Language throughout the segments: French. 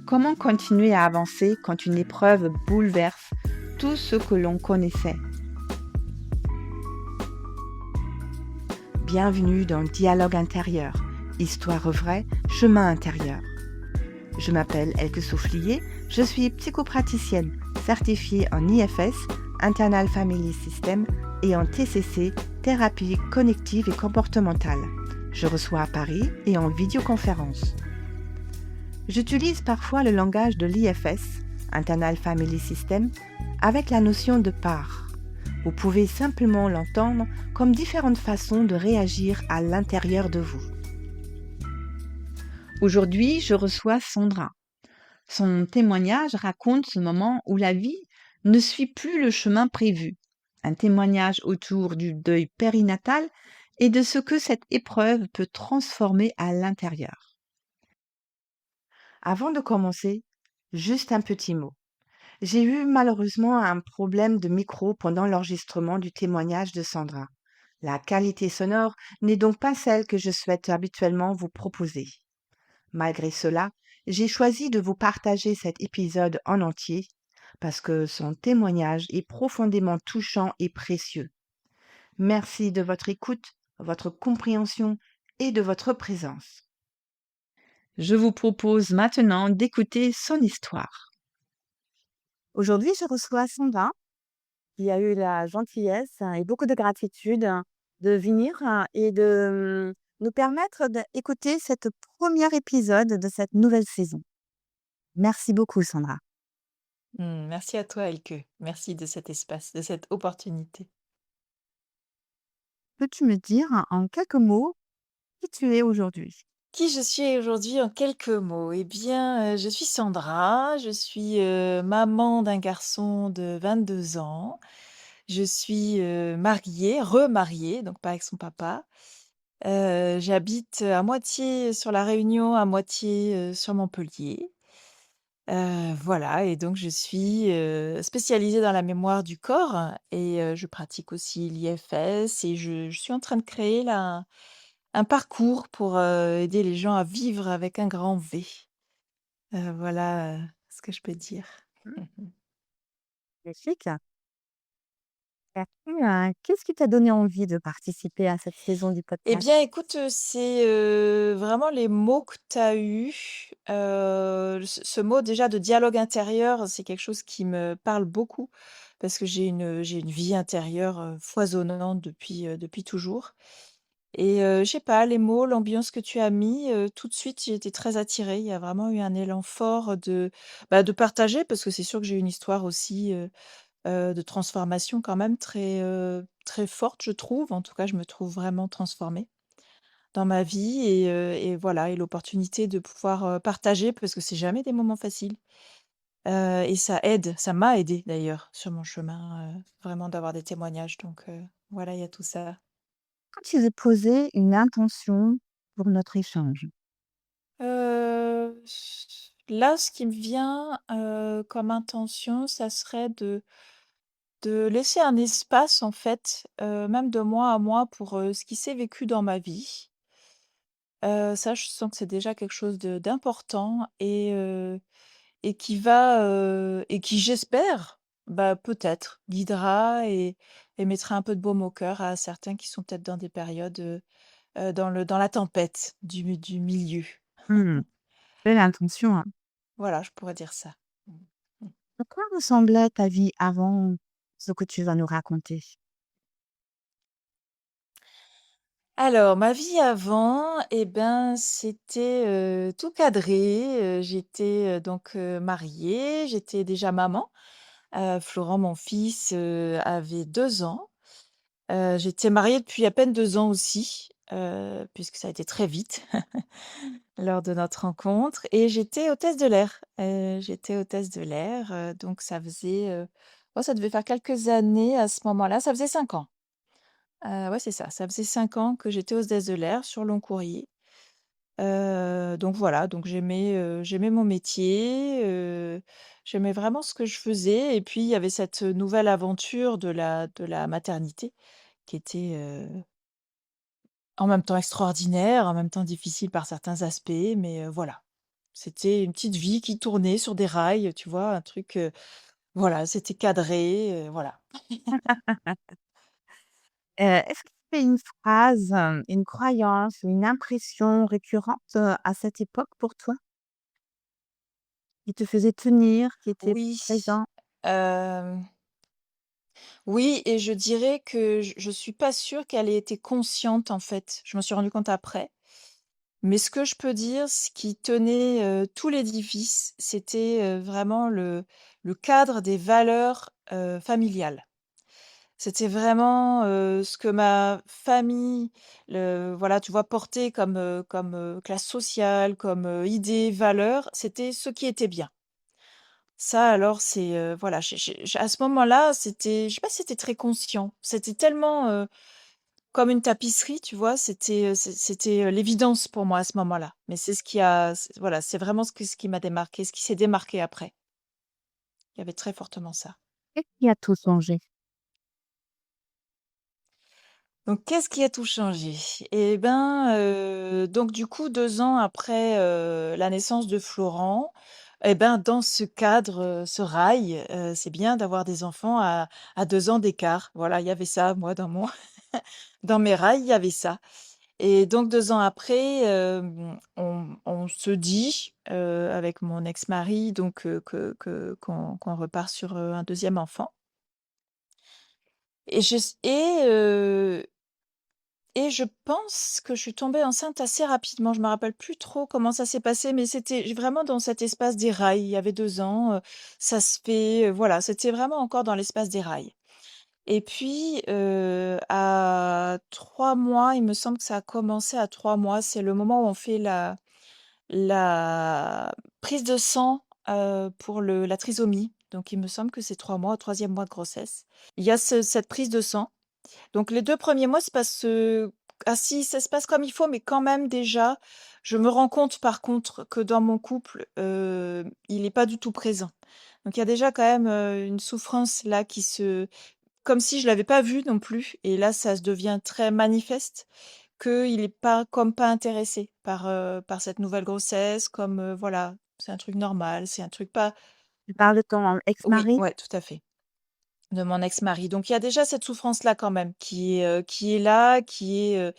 Comment continuer à avancer quand une épreuve bouleverse tout ce que l'on connaissait? Bienvenue dans Dialogue intérieur, histoire vraie, chemin intérieur. Je m'appelle Elke Soufflier, je suis psychopraticienne certifiée en IFS, Internal Family System, et en TCC, thérapie cognitive et comportementale. Je reçois à Paris et en vidéoconférence. J'utilise parfois le langage de l'IFS, Internal Family System, avec la notion de part. Vous pouvez simplement l'entendre comme différentes façons de réagir à l'intérieur de vous. Aujourd'hui, je reçois Sandra. Son témoignage raconte ce moment où la vie ne suit plus le chemin prévu. Un témoignage autour du deuil périnatal et de ce que cette épreuve peut transformer à l'intérieur. Avant de commencer, juste un petit mot. J'ai eu malheureusement un problème de micro pendant l'enregistrement du témoignage de Sandra. La qualité sonore n'est donc pas celle que je souhaite habituellement vous proposer. Malgré cela, j'ai choisi de vous partager cet épisode en entier parce que son témoignage est profondément touchant et précieux. Merci de votre écoute, votre compréhension et de votre présence. Je vous propose maintenant d'écouter son histoire. Aujourd'hui, je reçois Sandra, qui a eu la gentillesse et beaucoup de gratitude de venir et de nous permettre d'écouter cet premier épisode de cette nouvelle saison. Merci beaucoup, Sandra. Merci à toi, Elke. Merci de cet espace, de cette opportunité. Peux-tu me dire en quelques mots qui tu es aujourd'hui? Qui je suis aujourd'hui en quelques mots? Eh bien, je suis Sandra, je suis, maman d'un garçon de 22 ans. Je suis, mariée, remariée, donc pas avec son papa. J'habite à moitié sur La Réunion, à moitié, sur Montpellier. Voilà et donc je suis, spécialisée dans la mémoire du corps et je pratique aussi l'IFS et je suis en train de créer là un parcours pour, aider les gens à vivre avec un grand V. Voilà, ce que je peux dire. Mmh. Magnifique. Qu'est-ce qui t'a donné envie de participer à cette saison du Eh podcast? bien écoute, c'est, vraiment les mots que tu as eus, ce mot déjà de dialogue intérieur, c'est quelque chose qui me parle beaucoup parce que j'ai une vie intérieure, foisonnante depuis toujours et je sais pas, les mots, l'ambiance que tu as mis, tout de suite, j'ai été très attirée. Il y a vraiment eu un élan fort de partager parce que c'est sûr que j'ai une histoire aussi, de transformation quand même très forte, je trouve. En tout cas, je me trouve vraiment transformée dans ma vie et voilà et l'opportunité de pouvoir, partager parce que c'est jamais des moments faciles, et ça aide, ça m'a aidé d'ailleurs sur mon chemin, vraiment d'avoir des témoignages donc voilà, il y a tout ça. Quand tu veux poser une intention pour notre échange? Heu, Là, ce qui me vient, comme intention, ça serait de laisser un espace en fait, même de moi à moi pour, ce qui s'est vécu dans ma vie. Ça, je sens que c'est déjà quelque chose de d'important et qui va, et qui j'espère, bah, peut-être guidera et mettra un peu de baume au cœur à certains qui sont peut-être dans des périodes, dans la tempête du milieu. Mmh, belle intention, hein. Voilà, je pourrais dire ça. Mmh mh. À quoi ressemblait ta vie avant ce que tu vas nous raconter? Alors ma vie avant et ben, c'était, tout cadré, j'étais, donc, mariée, j'étais déjà maman. Florent, mon fils, avait 2 ans. J'étais mariée depuis à peine 2 ans aussi, puisque ça a été très vite lors de notre rencontre et j'étais hôtesse de l'air. J'étais hôtesse de l'air, donc ça faisait, oh ça devait faire quelques années à ce moment-là, ça faisait 5 ans. Ouais, c'est ça faisait 5 ans que j'étais hostess de l'air sur long courrier. Donc voilà, donc j'aimais mon métier, j'aimais vraiment ce que je faisais et puis il y avait cette nouvelle aventure de la maternité qui était, en même temps extraordinaire, en même temps difficile par certains aspects, mais voilà. C'était une petite vie qui tournait sur des rails, tu vois? Un truc, voilà, c'était cadré, voilà. Est-ce que tu une phrase, une croyance ou une impression récurrente, à cette époque pour toi? Qui te faisait tenir, qui était Oui, présent? hem, oui et je dirais que je suis pas sûre qu'elle ait été consciente, en fait. Je m'en suis rendu compte après. Mais ce que je peux dire, ce qui tenait, tout l'édifice, c'était, vraiment le cadre des valeurs, familiales. C'était vraiment, ce que ma famille, voilà, tu vois, portait comme classe sociale, comme, idées, valeurs, c'était ce qui était bien. Ça alors c'est, voilà, j'ai à ce moment-là, c'était je sais pas si c'était très conscient. C'était tellement, comme une tapisserie, tu vois? C'était, l'évidence pour moi à ce moment-là. Mais c'est ce qui a voilà, c'est vraiment ce qui m'a démarqué, ce qui s'est démarqué après. Il y avait très fortement ça. Qu'est-ce qui a tout changé? Donc qu'est-ce qui a tout changé? Et ben, donc du coup 2 ans après, la naissance de Florent, et ben, dans ce cadre, ce rail, c'est bien d'avoir des enfants à 2 ans d'écart. Voilà, il y avait ça moi dans mon dans mes rails, il y avait ça. Et donc 2 ans après, on se dit, avec mon ex-mari donc qu'on repart sur, un deuxième enfant et je s et je pense que je suis tombée enceinte assez rapidement. Je me rappelle plus trop comment ça s'est passé, mais c'était vraiment dans cet espace des rails. Il y avait 2 ans, ça se fait, voilà, c'était vraiment encore dans l'espace des rails. Et puis, à 3 mois, il me semble que ça a commencé à 3 mois, c'est le moment où on fait la prise de sang, pour la trisomie. Donc il me semble que c'est 3 mois, au 3e mois de grossesse. Il y a cette prise de sang donc les 2 premiers mois se passent, ah si, ça se passe comme il faut, mais quand même déjà, je me rends compte par contre que dans mon couple, il est pas du tout présent. Donc il y a déjà quand même, une souffrance là qui se comme si je l'avais pas vu non plus et là ça se devient très manifeste qu'il est pas intéressé par cette nouvelle grossesse, comme, voilà, c'est un truc normal, c'est un truc pas Tu parles de ton oui, ex-mari? ouais, tout à fait. De mon ex-mari. Donc il y a déjà cette souffrance-là quand même qui est là, qui est,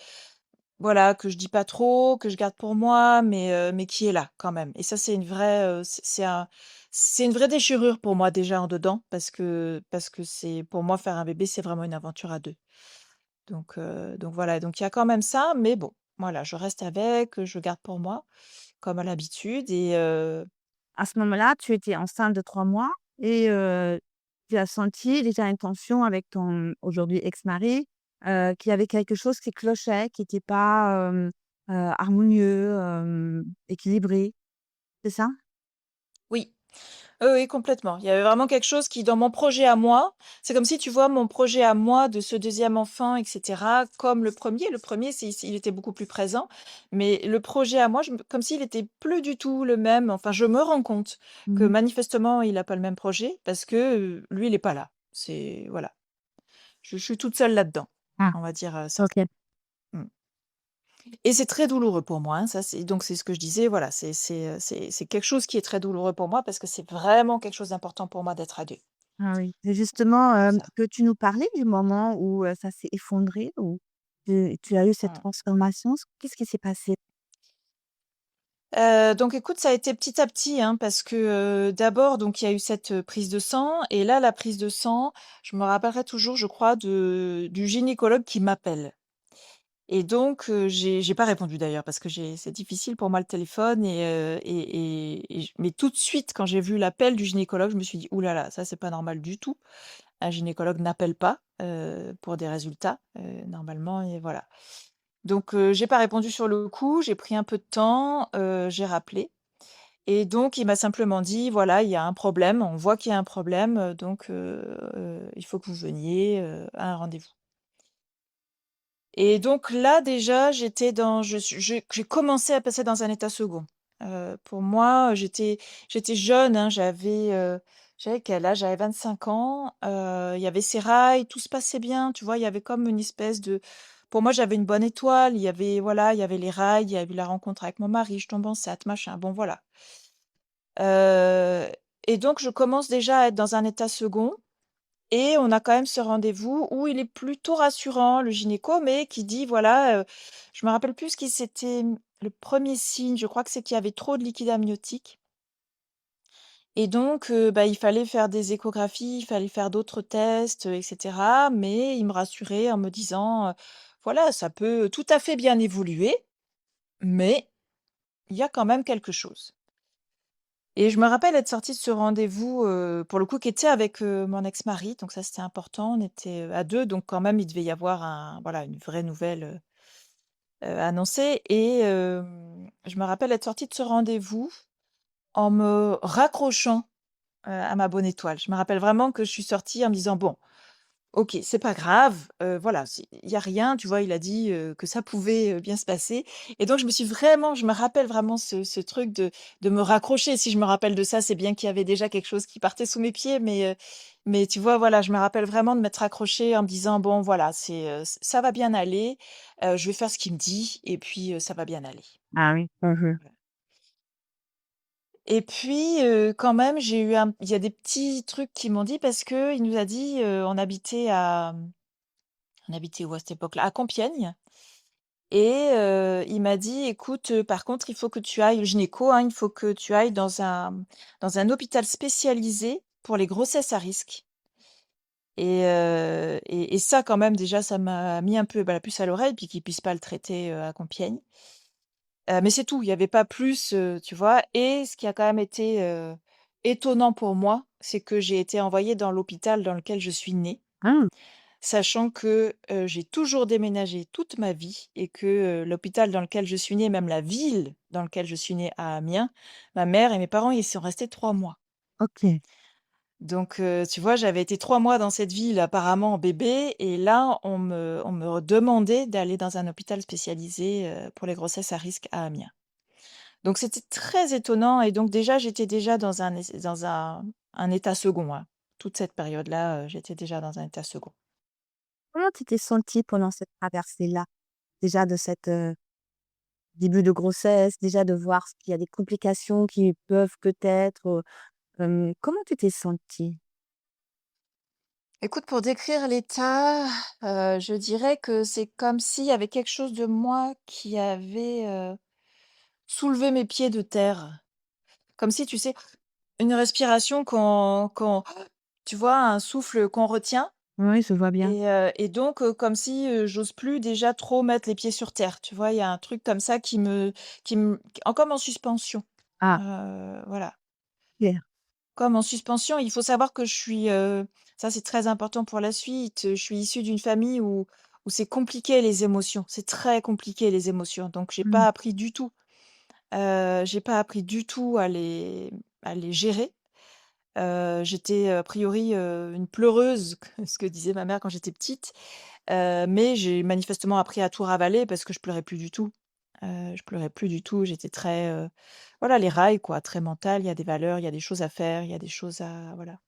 voilà, que je dis pas trop, que je garde pour moi, mais qui est là quand même. Et ça, c'est une vraie, c'est une vraie déchirure pour moi déjà en dedans parce que c'est pour moi faire un bébé, c'est vraiment une aventure à 2. Donc voilà, donc il y a quand même ça, mais bon, voilà, je reste avec, je garde pour moi comme à l'habitude et À ce moment-là, tu étais enceinte de 3 mois et tu as senti déjà une tension avec ton aujourd'hui ex-mari, qu'il y avait quelque chose qui clochait, qui était pas, harmonieux, équilibré, c'est ça? oui. Oui, oui, complètement. Il y avait vraiment quelque chose qui, dans mon projet à moi, c'est comme si, tu vois, mon projet à moi de ce deuxième enfant, et cetera, comme le premier, il était beaucoup plus présent, mais le projet à moi, comme s'il était plus du tout le même. Enfin, je me rends compte que Mmh. manifestement, il n'a pas le même projet parce que lui, il n'est pas là. C'est voilà, je suis toute seule là-dedans. Ah, On va dire ça. OK. Mm. Et c'est très douloureux pour moi, hein, ça c'est ce que je disais, voilà, c'est quelque chose qui est très douloureux pour moi parce que c'est vraiment quelque chose d'important pour moi d'être à 2. Ah oui. Et justement, Ça. peux-tu nous parler du moment où, ça s'est effondré, où tu as eu cette Mmh. transformation? Qu'est-ce qui s'est passé? Donc écoute, ça a été petit à petit, hein, parce que, d'abord donc il y a eu cette, prise de sang et là, la prise de sang, je me rappellerai toujours, je crois, du gynécologue qui m'appelle et donc j'ai pas répondu d'ailleurs parce que c'est difficile pour moi le téléphone et mais tout de suite quand j'ai vu l'appel du gynécologue, je me suis dit: «Ouh là là, ça c'est pas normal du tout». Un gynécologue n'appelle pas, pour des résultats, normalement et voilà. Donc j'ai pas répondu sur le coup, j'ai pris un peu de temps, j'ai rappelé et donc il m'a simplement dit: «Voilà, il y a un problème, on voit qu'il y a un problème, donc il faut que vous veniez, à un rendez-vous» et donc là déjà j'étais dans j'ai commencé à passer dans un état second. Pour moi, j'étais jeune, hein, j'avais quel âge? J'avais 25 ans, il y avait ces rails, tout se passait bien, tu vois? Il y avait comme une espèce de pour moi, j'avais une bonne étoile, il y avait voilà, il y avait les rails, il y a eu la rencontre avec mon mari, je tombe enceinte, machin, bon voilà. Heu et donc je commence déjà à être dans un état second et on a quand même ce rendez-vous où il est plutôt rassurant, le gynéco, mais qui dit voilà, je me rappelle plus ce qui c'était, le premier signe, je crois que c'est qu'il y avait trop de liquide amniotique et donc bah, il fallait faire des échographies, il fallait faire d'autres tests, et cetera, mais il me rassurait en me disant, «Voilà, ça peut tout à fait bien évoluer, mais il y a quand même quelque chose». Et je me rappelle être sortie de ce rendez-vous, pour le coup qui était avec, mon ex-mari, donc ça c'était important. On était, à 2, donc quand même il devait y avoir un voilà, une vraie nouvelle, annoncée et je me rappelle être sortie de ce rendez-vous en me raccrochant, à ma bonne étoile. Je me rappelle vraiment que je suis sortie en me disant: «Bon, OK, c'est pas grave, voilà, c'est il y a rien», tu vois? Il a dit, que ça pouvait, bien se passer et donc je me rappelle vraiment ce truc de me raccrocher. Si je me rappelle de ça, c'est bien qu'il y avait déjà quelque chose qui partait sous mes pieds, mais tu vois, voilà, je me rappelle vraiment de m'être accrochée en me disant: «Bon, voilà, ça va bien aller, je vais faire ce qu'il me dit et puis, ça va bien aller». Ah oui. Mmh. Voilà et puis, quand même, il y a des petits trucs qui m'ont dit parce qu'il nous a dit, on habitait où à cette époque-là? À Compiègne et il m'a dit: «Écoute, par contre, il faut que tu ailles» le gynéco, hein, «il faut que tu ailles dans un hôpital spécialisé pour les grossesses à risque» et ça quand même déjà ça m'a mis un peu, bah, la puce à l'oreille puis qu'ils puissent pas le traiter, à Compiègne. Mais c'est tout, il y avait pas plus, tu vois? Et ce qui a quand même été, étonnant pour moi, c'est que j'ai été envoyée dans l'hôpital dans lequel je suis née. Ah! Sachant que, j'ai toujours déménagé toute ma vie et que, l'hôpital dans lequel je suis née, même la ville dans lequel je suis née à Amiens, ma mère et mes parents, ils sont restés 3 mois. OK. Donc, tu vois, j'avais été 3 mois dans cette ville apparemment bébé et là, on me demandait d'aller dans un hôpital spécialisé, pour les grossesses à risque à Amiens. Donc c'était très étonnant et donc déjà, j'étais déjà dans un état second, hein. Toute cette période-là, j'étais déjà dans un état second. Comment tu t'es sentie pendant cette traversée-là? Déjà de cette, début de grossesse, déjà de voir qu'il y a des complications qui peuvent peut-être, comment tu t'es sentie? Écoute, pour décrire l'état, je dirais que c'est comme s'il y avait quelque chose de moi qui avait, soulevé mes pieds de terre. Comme si, tu sais, une respiration qu'on tu vois, un souffle qu'on retient Oui, je vois bien. et donc comme si, j'ose plus déjà trop mettre les pieds sur terre, tu vois? Il y a un truc comme ça qui me comme en suspension, Ah, voilà. OK. Comme en suspension, il faut savoir que ça c'est très important pour la suite, je suis issue d'une famille où c'est compliqué les émotions, c'est très compliqué les émotions, donc Mmh. j'ai pas appris du tout à les gérer. J'étais a priori, une pleureuse, ce que disait ma mère quand j'étais petite, mais j'ai manifestement appris à tout ravaler parce que je pleurais plus du tout. Je pleurais plus du tout, j'étais très, voilà les rails quoi, très mentale, il y a des valeurs, il y a des choses à faire, il y a des choses à voilà.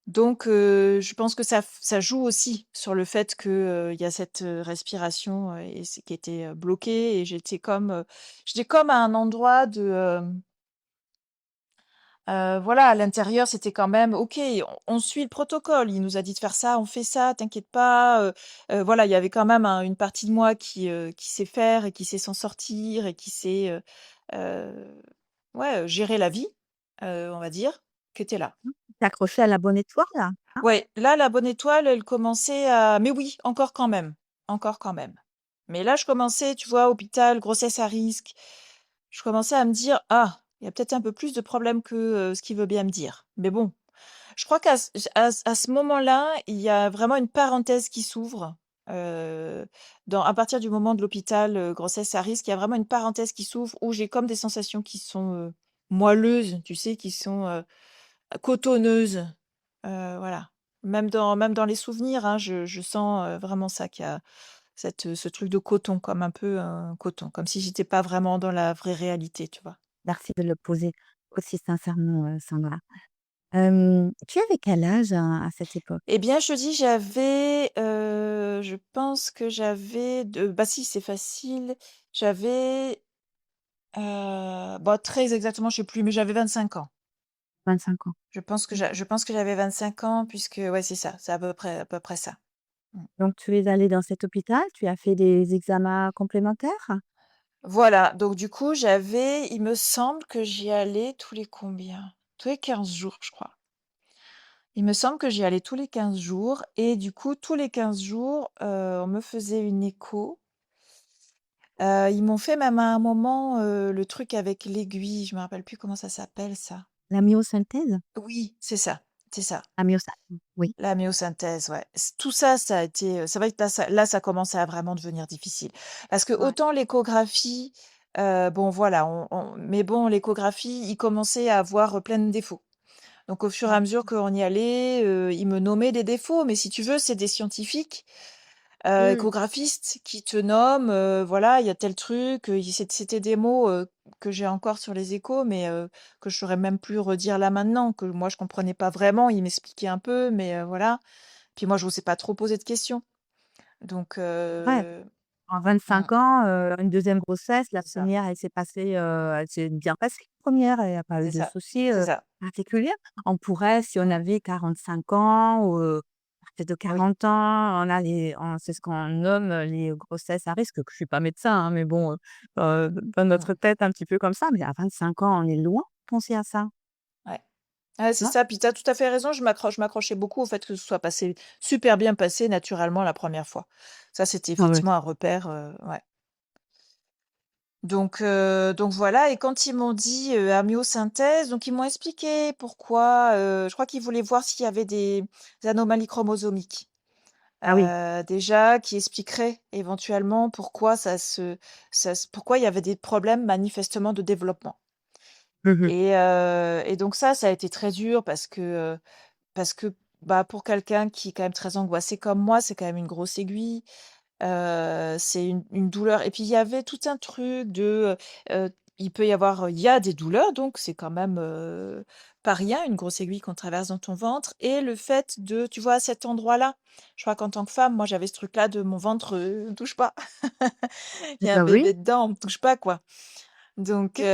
Donc je pense que ça joue aussi sur le fait que, il y a cette, respiration, et c'est qui était, bloquée et j'étais comme à un endroit voilà, à l'intérieur, c'était quand même OK, on suit le protocole. Il nous a dit de faire ça, on fait ça, t'inquiète pas, voilà, il y avait quand même une partie de moi qui sait faire et qui sait s'en sortir et qui sait, heu, ouais, gérer la vie, on va dire, qui était là. Tu t'es accrochée à la bonne étoile là? Hein? Ouais, là, la bonne étoile, elle commençait à mais oui, encore quand même, encore quand même. Mais là, je commençais, tu vois, hôpital, grossesse à risque, je commençais à me dire: «Ah, il y a peut-être un peu plus de problèmes que, ce qu'il veut bien me dire». Mais bon, je crois à ce moment-là, il y a vraiment une parenthèse qui s'ouvre, à partir du moment de l'hôpital, grossesse à risque, il y a vraiment une parenthèse qui s'ouvre où j'ai comme des sensations qui sont, moelleuses, tu sais, qui sont, cotonneuses, voilà. Même dans les souvenirs, hein, je sens, vraiment ça, qu'il y a ce truc de coton, comme un peu un coton, comme si j'étais pas vraiment dans la vraie réalité, tu vois? Merci de le poser aussi sincèrement, Sandra. Tu avais quel âge à cette époque? Eh bien, je te dis, je pense que j'avais de bah, si, c'est facile. J'avais, bah, très exactement, je sais plus, mais j'avais 25 ans. 25 ans. Je pense que j'avais 25 ans puisque ouais, c'est ça, c'est à peu près ça. Mmh. Donc tu es allée dans cet hôpital, tu as fait des examens complémentaires? Voilà, donc du coup, il me semble que j'y allais tous les combien? Tous les 15 jours, je crois. Il me semble que j'y allais tous les 15 jours et du coup, tous les 15 jours, on me faisait une écho. Ils m'ont fait même à un moment, le truc avec l'aiguille, je me rappelle plus comment ça s'appelle ça. La myosynthèse? Oui, c'est ça, La oui. la myosynthèse, ouais. Tout ça, ça a été, c'est vrai que là, ça commençait à vraiment devenir difficile. Parce que Ouais. autant l'échographie, bon voilà, mais bon, l'échographie, il commençait à avoir, plein de défauts. Donc au fur et Ouais. à mesure qu'on y allait, ils me nommaient des défauts, mais si tu veux, c'est des scientifiques, Mmh. échographistes qui te nomment, voilà, il y a tel truc, c'était des mots, que j'ai encore sur les échos, mais que je saurais même plus redire là maintenant, que moi je comprenais pas vraiment. Ils m'expliquaient un peu, mais voilà. Puis moi, je n'osais pas trop poser de questions. Donc Ouais, en mmh, 25 ans, une deuxième grossesse, la c'est ça, première, elle s'est bien passée, la première, il y a pas eu c'est de ça, soucis, c'est ça. particuliers. On pourrait, si on Mmh, avait 45 ans ou, à partir de oui, 40 ans, on c'est ce qu'on nomme, les grossesses à risque, que je suis pas médecin, hein, mais bon, dans mmh, notre tête un petit peu comme ça, mais à 25 ans, on est loin de penser à ça, ouais. Ouais, tu c'est vois? ça, puis tu as tout à fait raison, je m'accrochais beaucoup au fait que ce soit passé super bien passé naturellement la première fois. Ça, c'était Ah ouais. effectivement un repère, ouais. Donc voilà et quand ils m'ont dit, amyosynthèse, donc ils m'ont expliqué pourquoi, je crois qu'ils voulaient voir s'il y avait des anomalies chromosomiques. Ah oui. Déjà qui expliquerait éventuellement pourquoi il y avait des problèmes manifestement de développement Mmh mh. et donc ça a été très dur parce que, bah, pour quelqu'un qui est quand même très angoissé comme moi, c'est quand même une grosse aiguille. C'est une douleur et puis il y avait tout un truc de, il peut y avoir, il y a des douleurs donc c'est quand même, pas rien, une grosse aiguille qu'on traverse dans ton ventre et le fait de tu vois, à cet endroit-là, je crois qu'en tant que femme, moi j'avais ce truc-là de mon ventre, touche pas. Il y a un Bah oui. bébé dedans, on me touche pas quoi. Donc Oui.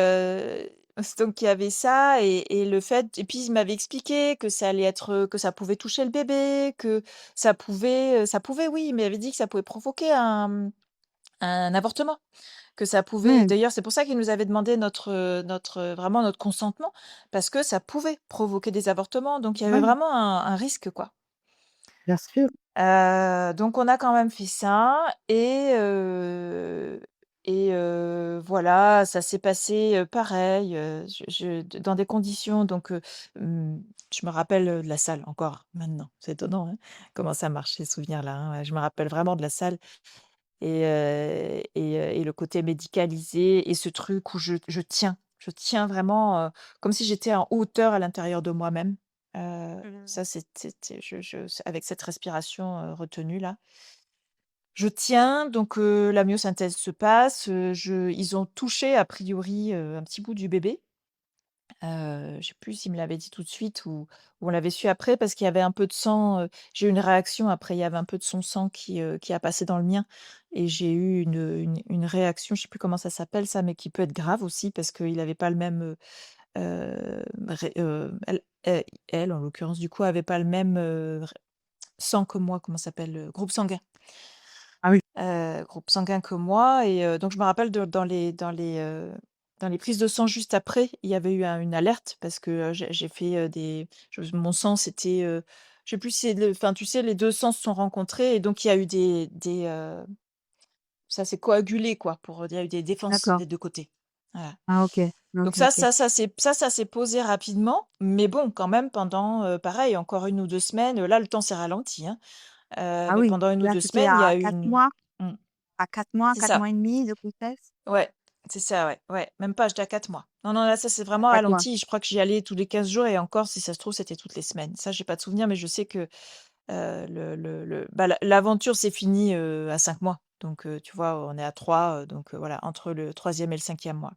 donc il y avait ça et le fait et puis il m'avait expliqué que ça allait être, que ça pouvait toucher le bébé, que ça pouvait oui, il m'avait dit que ça pouvait provoquer un avortement, que ça pouvait Ouais, d'ailleurs, c'est pour ça qu'il nous avait demandé vraiment notre consentement, parce que ça pouvait provoquer des avortements, donc il y avait ouais, vraiment un risque, quoi. bien sûr. Donc on a quand même fait ça voilà, ça s'est passé, pareil, dans des conditions donc mmh, je me rappelle, de la salle encore maintenant. C'est étonnant, hein, comment ça marche ces souvenirs-là, hein. Ouais, je me rappelle vraiment de la salle et le côté médicalisé et ce truc où je tiens vraiment, comme si j'étais en hauteur à l'intérieur de moi-même. Mmh. Ça c'était avec cette respiration, retenue là. Je tiens donc la myosynthèse se passe, je ils ont touché a priori, un petit bout du bébé. Je sais plus s'ils me l'avaient dit tout de suite ou on l'avait su après parce qu'il y avait un peu de sang, j'ai eu une réaction après, il y avait un peu de son sang qui a passé dans le mien et j'ai eu une réaction, je sais plus comment ça s'appelle ça, mais qui peut être grave aussi parce qu'il avait pas le même, ré elle en l'occurrence du coup avait pas le même, r sang que moi, comment ça s'appelle? Groupe sanguin. Ah oui, Groupe sanguin que moi et donc je me rappelle de dans les prises de sang juste après, il y avait eu une alerte parce que, j'ai fait, mon sang c'était, je sais plus si c'est le enfin tu sais les 2 sangs se sont rencontrés et donc il y a eu ça s'est coagulé quoi il y a eu des défenses d'accord. des 2 côtés. Voilà. Ah OK. Donc OK, OK. ça s'est posé rapidement, mais bon quand même pendant, pareil encore 1 ou 2 semaines, là le temps s'est ralenti, hein, Ah mais oui, pendant 1 ou là, 2 c'était semaines, il y à a eu 4 une mois? mmh, À 4 mois, c'est 4 ça. mois et demi de grossesse? Ouais, c'est ça, ouais, ouais, même pas, j'étais à 4 mois. Non, non, là, ça s'est À vraiment 4 mois. ralenti. Je crois que j'y allais tous les 15 jours et encore, si ça se trouve, c'était toutes les semaines. Ça, j'ai pas de souvenir, mais je sais que, l'aventure s'est finie, à 5 mois. Donc tu vois, on est à 3, donc voilà, entre le troisième et le cinquième mois.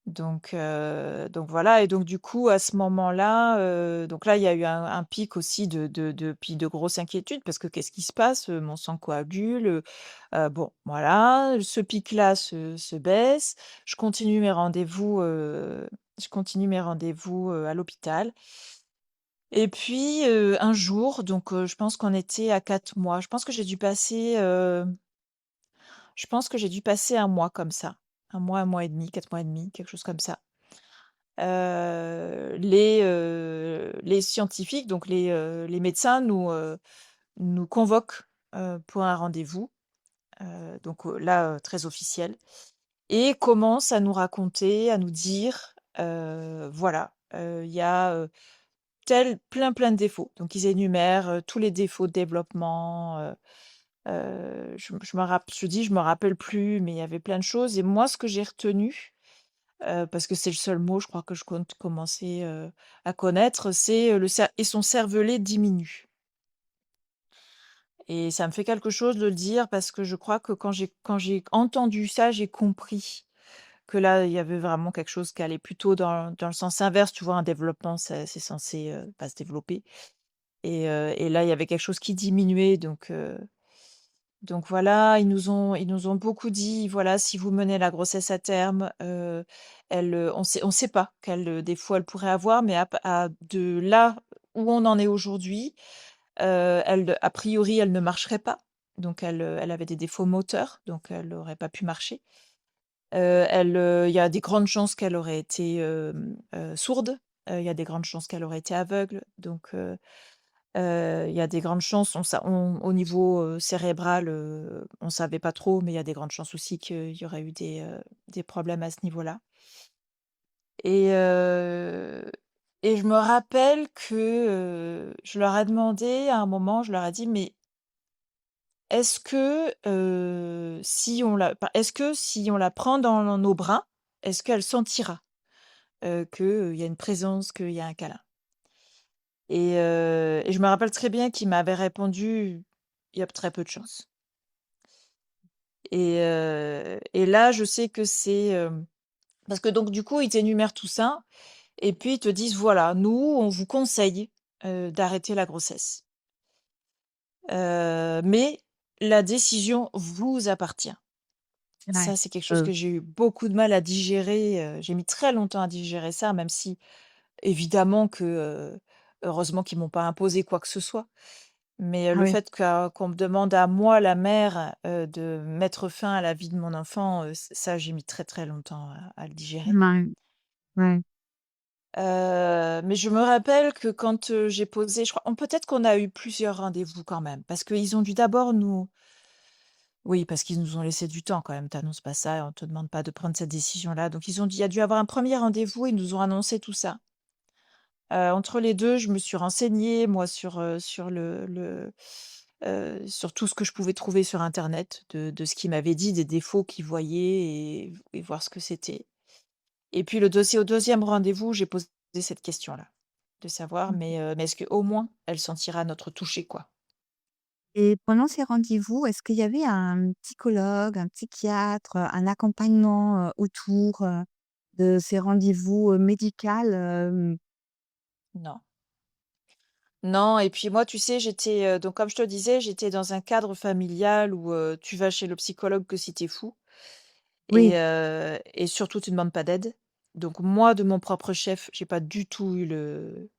Donc voilà et donc du coup, à ce moment-là, donc là, il y a eu un pic aussi de grosses inquiétudes parce que qu'est-ce qui se passe? Mon sang coagule, bon, voilà, ce pic-là se baisse. Je continue mes rendez-vous, à l'hôpital et puis, un jour, donc je pense qu'on était à 4 mois. Je pense que j'ai dû passer un mois comme ça. Un mois et demi, 4 mois et demi, quelque chose comme ça. Les scientifiques, donc les médecins nous convoquent, pour un rendez-vous, donc là, très officiel et commencent à nous raconter, à nous dire, voilà, il y a, tel plein de défauts. Donc ils énumèrent, tous les défauts de développement, je me rappelle plus, mais il y avait plein de choses et moi, ce que j'ai retenu, parce que c'est le seul mot, je crois, que je compte commencer, à connaître, c'est, le cer «et son cervelet diminue» et ça me fait quelque chose de le dire parce que je crois que quand j'ai entendu ça, j'ai compris que là, il y avait vraiment quelque chose qui allait plutôt dans le sens inverse. Tu vois, un développement, c'est censé, pas se développer et là, il y avait quelque chose qui diminuait donc voilà, ils nous ont beaucoup dit: «Voilà, si vous menez la grossesse à terme, on sait pas quels, défauts elle pourrait avoir, mais de là où on en est aujourd'hui, elle a priori, elle ne marcherait pas». Donc elle avait des défauts moteurs, donc elle n'aurait pas pu marcher. Il y a des grandes chances qu'elle aurait été, sourde, il y a des grandes chances qu'elle aurait été aveugle, donc il y a des grandes chances, au niveau, cérébral, on savait pas trop, mais il y a des grandes chances aussi qu'il y aurait eu des problèmes à ce niveau-là et heu et je me rappelle que, je leur ai demandé à un moment, je leur ai dit: «Mais est-ce que si on la prend dans nos bras, est-ce qu'elle sentira, qu'il y a une présence, qu'il y a un câlin?» Et je me rappelle très bien qu'il m'avait répondu: «Il y a très peu de chances». Et là, je sais que c'est, parce que donc du coup, ils t'énumèrent tout ça et puis ils te disent: «Voilà, nous, on vous conseille, d'arrêter la grossesse. Mais la décision vous appartient». Ouais. Ça, c'est quelque chose que j'ai eu beaucoup de mal à digérer, j'ai mis très longtemps à digérer ça, même si évidemment que, heureusement qu'ils m'ont pas imposé quoi que ce soit. Mais, Ah le oui. fait qu'on me demande à moi, la mère, de mettre fin à la vie de mon enfant, ça, j'ai mis très, très longtemps à le digérer. Ouais, ouais. Mais je me rappelle que quand, j'ai posé je crois peut-être qu'on a eu plusieurs rendez-vous quand même, parce qu'ils ont dû d'abord nous oui, parce qu'ils nous ont laissé du temps quand même. Tu annonces pas ça, on te demande pas de prendre cette décision-là. Donc ils ont dit il y a dû avoir un premier rendez-vous, ils nous ont annoncé tout ça. Entre les 2, je me suis renseignée, moi, sur tout ce que je pouvais trouver sur internet de ce qu'ils m'avaient dit, des défauts qu'ils voyaient et voir ce que c'était. Et puis au deuxième rendez-vous, j'ai posé cette question-là, de savoir: Mmh. «Mais est-ce qu'au moins elle sentira notre toucher, quoi?» Et pendant ces rendez-vous, est-ce qu'il y avait un psychologue, un psychiatre, un accompagnement, autour, de ces rendez-vous, médical, Non. Non et puis moi, tu sais, j'étais, donc comme je te disais, j'étais dans un cadre familial où, tu vas chez le psychologue que si tu es fou Oui. et surtout tu ne demandes pas d'aide. Donc moi, de mon propre chef, j'ai pas du tout eu le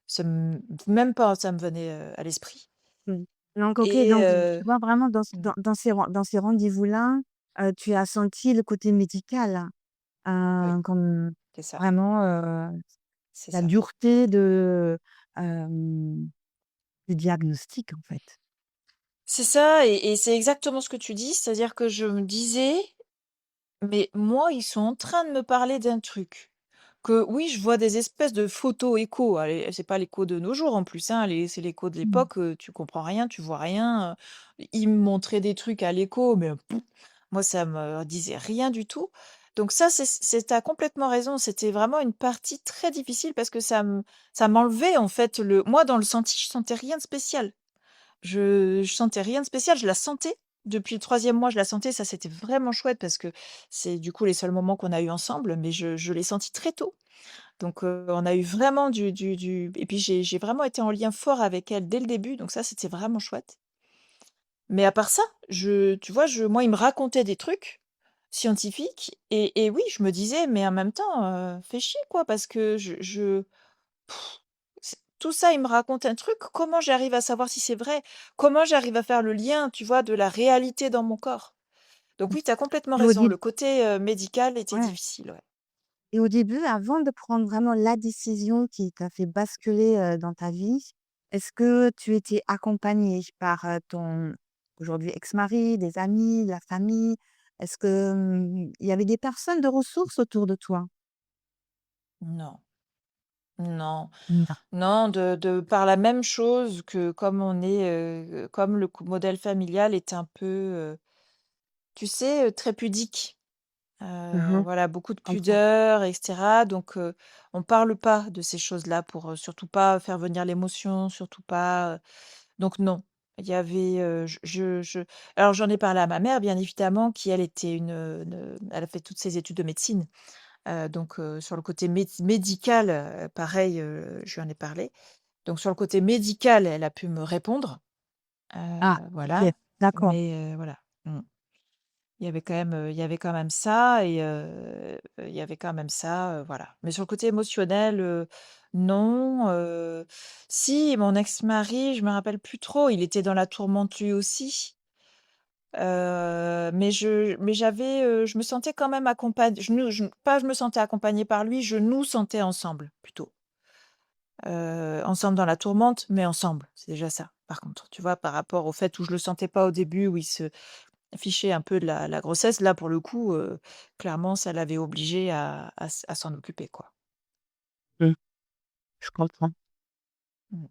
ça me même pas ça me venait, à l'esprit Mmh. Donc OK, et donc tu vois vraiment mmh, dans ces rendez-vous-là, tu as senti le côté médical, oui, comme c'est ça, vraiment, c'est la ça. dureté hem, du diagnostic, en fait. C'est ça et c'est exactement ce que tu dis, c'est-à-dire que je me disais: «Mais moi, ils sont en train de me parler d'un truc que oui, je vois des espèces de photos échos». Allez, c'est pas l'écho de nos jours en plus, hein, c'est l'écho de Mmh. l'époque, tu comprends rien, tu vois rien, ils me montraient des trucs à l'écho, mais moi ça me disait rien du tout. Donc ça, tu complètement raison, c'était vraiment une partie très difficile parce que ça m'enlevait en fait le moi dans le senti, je sentais rien de spécial. Je sentais rien de spécial, je la sentais, depuis le 3e mois, je la sentais, ça, c'était vraiment chouette parce que c'est du coup les seuls moments qu'on a eu ensemble, mais je l'ai senti très tôt. Donc on a eu vraiment du et puis j'ai vraiment été en lien fort avec elle dès le début, donc ça, c'était vraiment chouette. Mais à part ça, tu vois, moi, il me racontait des trucs scientifiques et oui, je me disais: «Mais en même temps, fais chier, quoi», parce que c'est tout ça, il me raconte un truc, comment j'arrive à savoir si c'est vrai? Comment j'arrive à faire le lien, tu vois, de la réalité dans mon corps? Donc Mmh. oui, tu as complètement Et au raison, début, le côté, médical était ouais. difficile, ouais. Et au début, avant de prendre vraiment la décision qui t'a fait basculer, dans ta vie, est-ce que tu étais accompagnée par, ton aujourd'hui ex-mari, des amis, la famille? Est-ce que, il y avait des personnes de ressources autour de toi? Non, non, Non. non, de par la même chose que comme on est, comme le modèle familial est un peu, tu sais, très pudique. Mmh. Voilà, beaucoup de Je comprends. pudeur et cetera, donc on parle pas de ces choses-là pour, surtout pas faire venir l'émotion, surtout pas, donc non. Il y avait, alors j'en ai parlé à ma mère, bien évidemment, qui elle était elle a fait toutes ses études de médecine, donc sur le côté médical, pareil, je lui en ai parlé. Donc sur le côté médical, elle a pu me répondre, Ah, OK, voilà, d'accord. mais voilà. Mmh. Il y avait quand même ça et il y avait quand même ça, voilà. Mais sur le côté émotionnel, non, si mon ex-mari, je me rappelle plus trop, il était dans la tourmente lui aussi, mais j'avais, je me sentais quand même accompagnée je me sentais accompagnée par lui, je nous sentais ensemble plutôt. Ensemble dans la tourmente, mais ensemble, c'est déjà ça, par contre, tu vois? Par rapport au fait où je le sentais pas au début, où il se fichait un peu de la grossesse, là, pour le coup, clairement, ça l'avait obligé à s'en occuper, quoi. Mmh, je comprends. Mmh.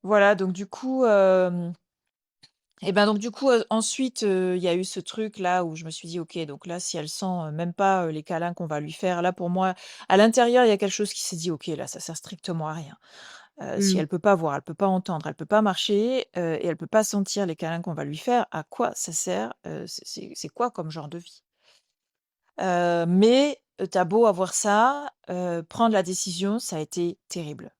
Voilà, donc du coup, et ben, donc du coup, ensuite, il y a eu ce truc-là où je me suis dit: «OK, donc là, si elle sent, même pas, les câlins qu'on va lui faire», là, pour moi, à l'intérieur, il y a quelque chose qui s'est dit: «OK, là, ça sert strictement à rien». Si Mmh. elle peut pas voir, elle peut pas entendre, elle peut pas marcher, et elle peut pas sentir les câlins qu'on va lui faire, à quoi ça sert? C'est quoi comme genre de vie? Mais tu beau avoir ça, prendre la décision, ça a été terrible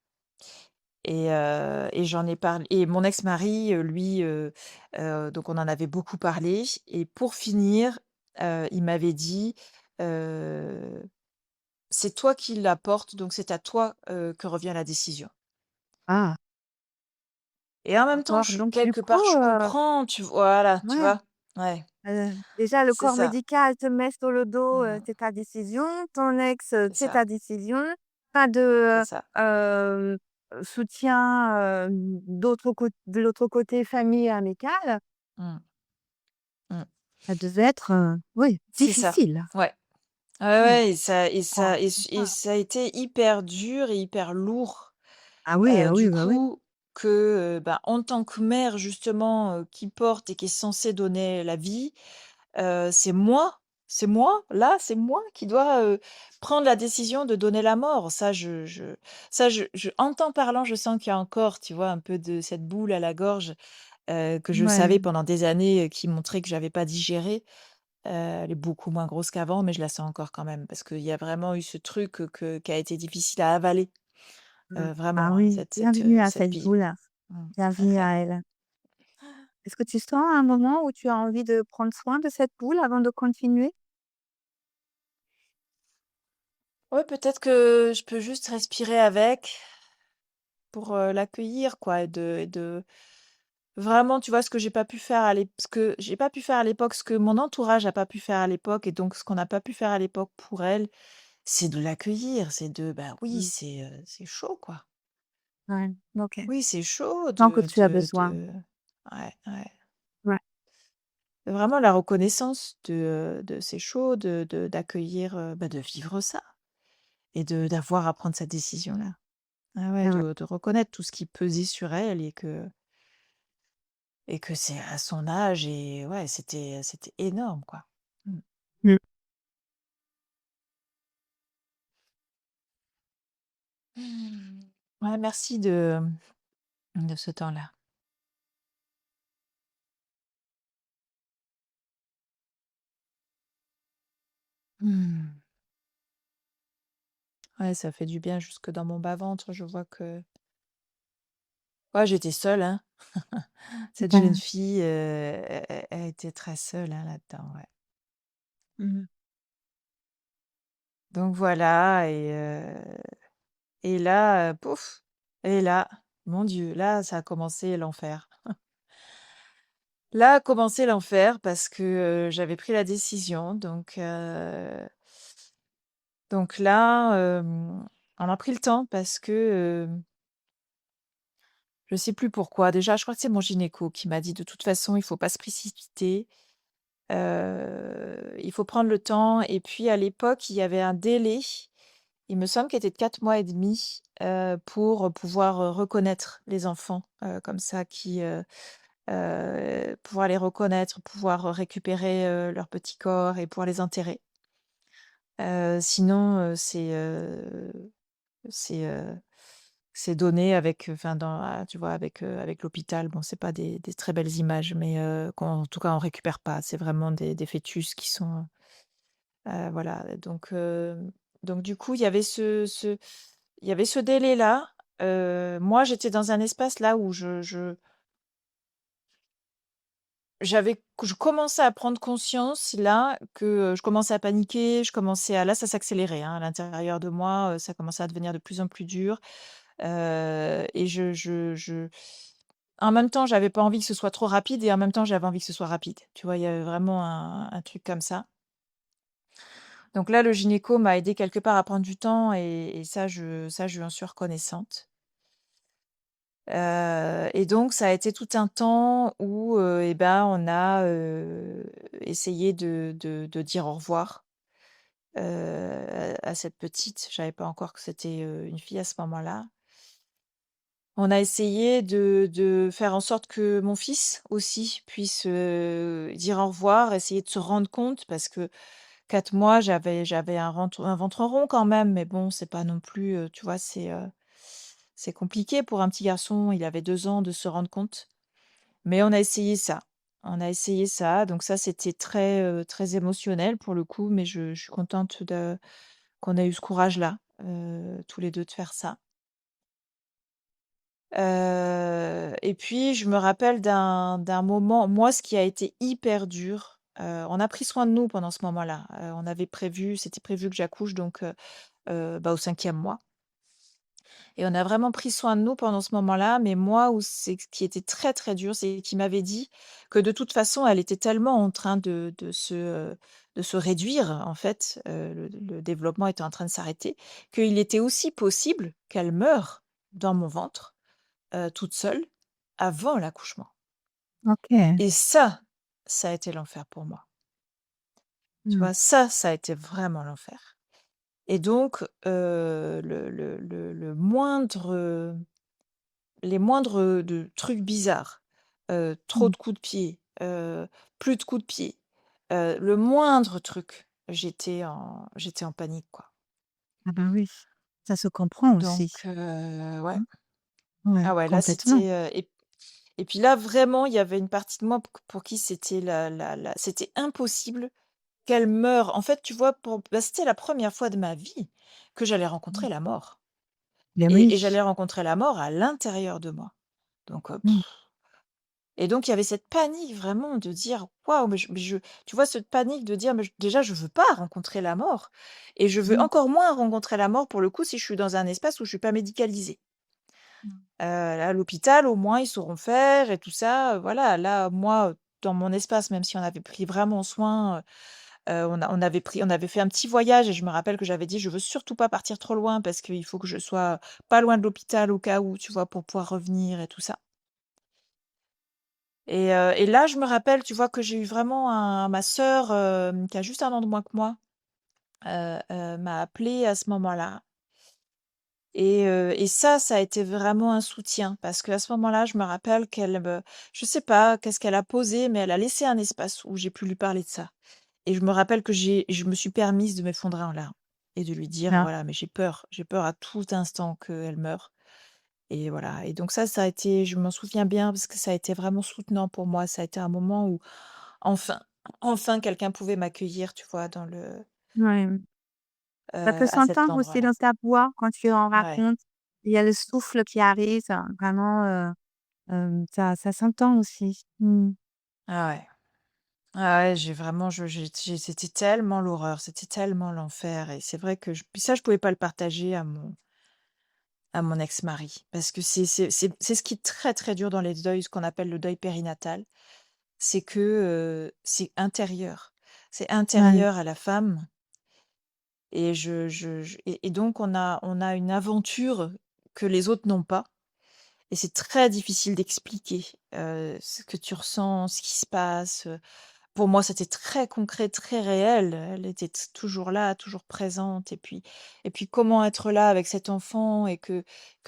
et j'en ai parlé et mon ex-mari, lui, donc on en avait beaucoup parlé et pour finir, il m'avait dit, heu: «C'est toi qui la portes, donc c'est à toi, que revient la décision». Ah, Et en même temps, d'accord. Donc du quelque part, coup, je comprends, voilà, tu ouais. vois? Ouais, Déjà le c'est corps ça. médical te met sur le dos, Mmh. c'est ta décision. Ton ex, C'est c'est ça, ta décision. Pas c'est de, ça. soutien, de l'autre côté famille amicale. Mmh, mmh. Ça devait être, oui, C'est ça, difficile. ouais. Ouais, Ouais, ouais ah, et sympa. ça a été hyper dur et hyper lourd, Ah oui, du bah, oui. coup, que, bah, en tant que mère justement, qui porte et qui est censée donner la vie, c'est moi, là, c'est moi qui dois, prendre la décision de donner la mort. Ça je en t'en parlant, je sens qu'il y a encore, tu vois, un peu de cette boule à la gorge, que je savais Ouais, pendant des années, qui montrait que j'avais pas digéré. Elle est beaucoup moins grosse qu'avant, mais je la sens encore quand même parce qu'il y a vraiment eu ce truc, qui a été difficile à avaler, ah vraiment, hein, oui, bienvenue à cette cette pilule. boule. Mmh. Bienvenue à elle. Est-ce que tu sens un moment où tu as envie de prendre soin de cette boule avant de continuer? Ouais, peut-être que je peux juste respirer avec pour, l'accueillir quoi et de vraiment, tu vois, ce que j'ai pas pu faire à l'époque, ce que mon entourage a pas pu faire à l'époque et donc ce qu'on n'a pas pu faire à l'époque pour elle, c'est de l'accueillir, bah, oui, Mmh. c'est chaud, quoi. Ouais, OK. Oui, c'est chaud Tant que tu as besoin. ouais, ouais. Ouais, Vraiment la reconnaissance de c'est chaud d'accueillir, bah, de vivre ça et d'avoir à prendre cette décision-là. Ah ouais, c'est vrai. de reconnaître tout ce qui pesait sur elle et que c'est à son âge et ouais, c'était énorme, quoi. Mmh. Mmh. Mmh. Ouais, merci de ce temps-là. Mmh. Ouais, ça fait du bien jusque dans mon bas-ventre. Je vois que ouais, j'étais seule, hein. Cette jeune Ben, fille, elle était très seule, hein, là-dedans, ouais. mmh. Donc voilà et là, pouf et là, mon Dieu, là, ça a commencé l'enfer. Là a commencé l'enfer parce que, j'avais pris la décision donc là, on a pris le temps parce que, je sais plus pourquoi. Déjà, je crois que c'est mon gynéco qui m'a dit: «De toute façon, il faut pas se précipiter, il faut prendre le temps» et puis à l'époque, il y avait un délai, il me semble qu'il était de 4 mois et demi, pour pouvoir, reconnaître les enfants, comme ça pouvoir les reconnaître, pouvoir récupérer, leur petit corps et pouvoir les enterrer. Sinon, c'est, c'est donné avec, enfin tu vois avec l'hôpital. Bon, c'est pas des très belles images, mais qu'en tout cas on récupère pas. C'est vraiment des fœtus qui sont, voilà donc du coup il y avait ce délai-là. Moi j'étais dans un espace là où je commençais à prendre conscience là que, je commençais à paniquer, je commençais à là ça s'accélérait, hein, à l'intérieur de moi, ça commençait à devenir de plus en plus dur, et en même temps, j'avais pas envie que ce soit trop rapide et en même temps, j'avais envie que ce soit rapide. Tu vois? Il y avait vraiment un truc comme ça. Donc là, le gynéco m'a aidé quelque part à prendre du temps et ça, je lui en suis reconnaissante. Et donc ça a été tout un temps où, et ben, on a, essayé de dire au revoir, à cette petite. Je savais pas encore que c'était, une fille à ce moment-là. On a essayé de faire en sorte que mon fils aussi puisse, dire au revoir, essayer de se rendre compte parce que 4 mois, j'avais un ventre rond quand même, mais bon, c'est pas non plus, tu vois, c'est compliqué pour un petit garçon, il avait 2 ans, de se rendre compte. Mais on a essayé ça. On a essayé ça, donc ça, c'était très, très émotionnel pour le coup, mais je suis contente de qu'on ait eu ce courage-là, tous les 2 de faire ça. Et puis je me rappelle d'un moment, moi, ce qui a été hyper dur, on a pris soin de nous pendant ce moment-là. On avait prévu c'était prévu que j'accouche donc bah, au 5e mois et on a vraiment pris soin de nous pendant ce moment-là, mais moi où c'est ce qui était très, très dur, c'est qu'il m'avait dit que de toute façon, elle était tellement en train de se réduire en fait, le développement était en train de s'arrêter, qu'il était aussi possible qu'elle meure dans mon ventre toute seule, avant l'accouchement OK. et ça a été l'enfer pour moi. Tu Mmh. vois? Ça a été vraiment l'enfer et donc le moindre, les moindres, de trucs bizarres, trop Mmh. de coups de pied, plus de coups de pied, le moindre truc, j'étais en panique, quoi. Ah ben oui, ça se comprend Donc aussi. ouais. Mmh. Ouais, Ah ouais, là, complètement. c'était, et puis là, vraiment, il y avait une partie de moi pour qui c'était la c'était impossible qu'elle meure. En fait, tu vois, c'était la première fois de ma vie que j'allais Mmh. rencontrer la mort Beh oui. et j'allais rencontrer la mort à l'intérieur de moi. Donc Mmh. et donc il y avait cette panique vraiment de dire: «Waouh!» mais je tu vois, cette panique de dire: «Mais déjà, je veux pas rencontrer la mort et je veux Mmh. encore moins rencontrer la mort, pour le coup, si je suis dans un espace où je suis pas médicalisée». Mmh. À l'hôpital, au moins, ils sauront faire et tout ça, voilà. Là, moi, dans mon espace, même si on avait pris vraiment soin, on avait fait un petit voyage et je me rappelle que j'avais dit: «Je veux surtout pas partir trop loin parce qu'il faut que je sois pas loin de l'hôpital au cas où», tu vois? Pour pouvoir revenir et tout ça et là, je me rappelle, tu vois, que j'ai eu vraiment ma sœur, qui a juste 1 an de moins que moi, m'a appelée à ce moment-là et ça a été vraiment un soutien parce qu'à ce moment-là, je me rappelle je sais pas qu'est-ce qu'elle a posé, mais elle a laissé un espace où j'ai pu lui parler de ça et je me rappelle que je me suis permise de m'effondrer en larmes et de lui dire: Ah. «Voilà, mais j'ai peur à tout instant qu'elle meure» et voilà et donc ça a été je m'en souviens bien parce que ça a été vraiment soutenant pour moi. Ça a été un moment où enfin enfin quelqu'un pouvait m'accueillir, tu vois, dans le Ouais. Ça peut à cet s'entendre aussi endroit-là. dans ta voix quand tu en Ouais. racontes. Il y a le souffle qui arrive, ça vraiment, ça s'entend aussi. Mmh. Ah ouais. Ah ouais, j'ai vraiment c'était tellement l'horreur, c'était tellement l'enfer et c'est vrai que puis ça, je pouvais pas le partager à mon ex-mari parce que c'est ce qui est très, très dur dans les deuils, ce qu'on appelle le deuil périnatal, c'est que, c'est intérieur. C'est Ouais. intérieur à la femme et donc on a une aventure que les autres n'ont pas et c'est très difficile d'expliquer, ce que tu ressens, ce qui se passe. Pour moi, c'était très concret, très réel. Elle était toujours là, toujours présente. Et puis, comment être là avec cet enfant et que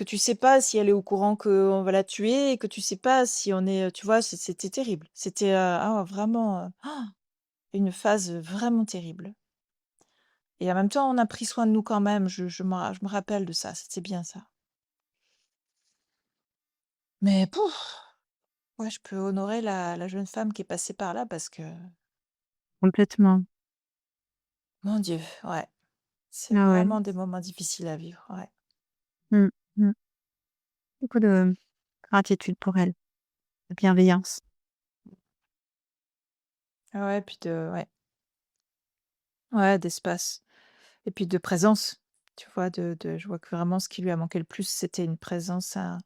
tu sais pas si elle est au courant qu'on va la tuer et que tu sais pas si on est, tu vois, c'était terrible. C'était vraiment une phase vraiment terrible. Et en même temps, on a pris soin de nous quand même. Je me rappelle de ça. C'était bien ça. Mais pouf, ouais, je peux honorer la jeune femme qui est passée par là parce que, Complètement. mon Dieu, ouais, c'est Ah ouais. vraiment des moments difficiles à vivre. Ouais. Mmh. Mmh. Beaucoup de gratitude pour elle, de bienveillance. Ah ouais, puis ouais, d'espace et puis de présence, tu vois? Je vois que vraiment ce qui lui a manqué le plus, c'était une présence, un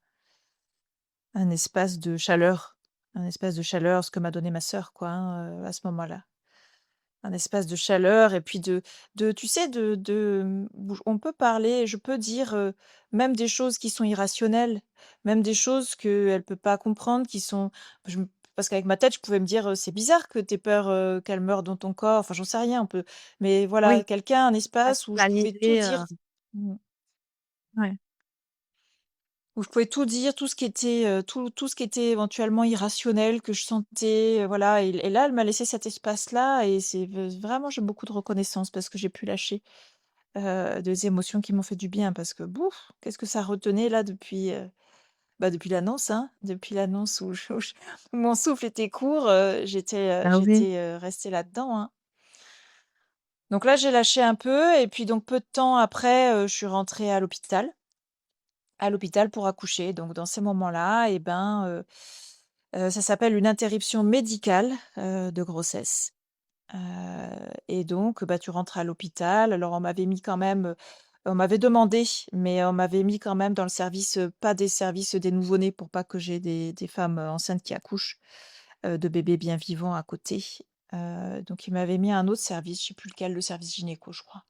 espace de chaleur, ce que m'a donné ma sœur quoi, hein, à ce moment-là. Un espace de chaleur et puis tu sais, où on peut parler, je peux dire, même des choses qui sont irrationnelles, même des choses qu'elle peut pas comprendre, qui sont je me parce qu'avec ma tête, je pouvais me dire, «C'est bizarre que tu aies peur, qu'elle meure dans ton corps», enfin, j'en sais rien, on peut mais voilà, Oui, quelqu'un, un espace où je pouvais tout rationaliser, dire. Mmh. ouais. Où je pouvais tout dire, tout ce qui était éventuellement irrationnel que je sentais, voilà et là, elle m'a laissé cet espace-là et c'est vraiment j'ai beaucoup de reconnaissance parce que j'ai pu lâcher, des émotions qui m'ont fait du bien parce que bouf, qu'est-ce que ça retenait là depuis l'annonce, hein, depuis l'annonce où mon souffle était court, Ah oui. j'étais restée là-dedans, hein. Donc là, j'ai lâché un peu et puis donc peu de temps après, je suis rentrée à l'hôpital pour accoucher. Donc dans ces moments-là et ben, ça s'appelle une interruption médicale, de grossesse, heu et donc bah, tu rentres à l'hôpital. Alors on m'avait mis quand même, on m'avait demandé, mais on m'avait mis quand même dans le service, pas des services des nouveau-nés pour pas que j'ai des femmes, enceintes qui accouchent, de bébés bien vivants à côté. Donc ils m'avaient mis à un autre service, je sais plus lequel, le service gynéco, je crois.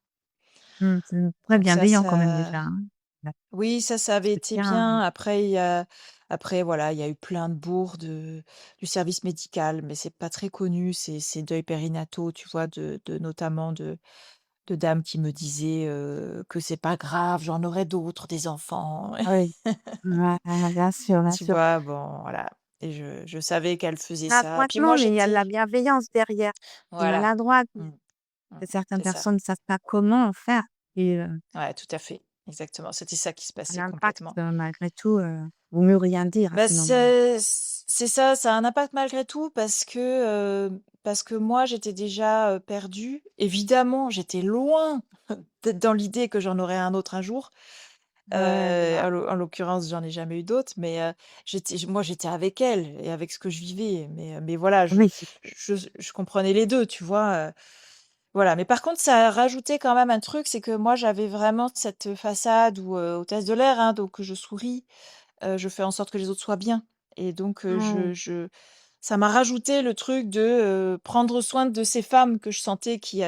Mmh, c'est très Donc ça bienveillant quand même ça déjà, hein. La Oui, ça avait été soutien, bien. Après voilà, il y a eu plein de bourses du service médical, mais c'est pas très connu, ces deuils périnataux, tu vois? De notamment de dames qui me disaient, que c'est pas grave, j'en aurai d'autres des enfants. oui. Ouais, bien sûr, bien Tu sûr. vois? Bon, voilà et je savais qu'elles faisaient ça. Puis Maladroitement, moi, mais il y a de la j'étais bienveillance derrière. C'est voilà. maladroit, Mmh, mmh, que certaines c'est ça. personnes ne savent pas comment faire et Ouais, tout à fait, exactement. C'était ça qui se ça a passait l'impact, complètement. malgré tout, vaut mieux rien dire à Bah, ces moments-là. c'est ça, ça a un impact malgré tout parce que moi j'étais déjà, perdue. Évidemment, j'étais loin d'être dans l'idée que j'en aurais un autre un jour. Ouais, je vois. En l'occurrence, j'en ai jamais eu d'autres, mais moi j'étais avec elle et avec ce que je vivais. Mais voilà, Oui, je comprenais les 2, tu vois? Voilà, mais par contre ça a rajouté quand même un truc, c'est que moi j'avais vraiment cette façade où, hôtesse de l'air, hein, donc je souris. Je fais en sorte que les autres soient bien et donc mmh, ça m'a rajouté le truc de, prendre soin de ces femmes que je sentais qui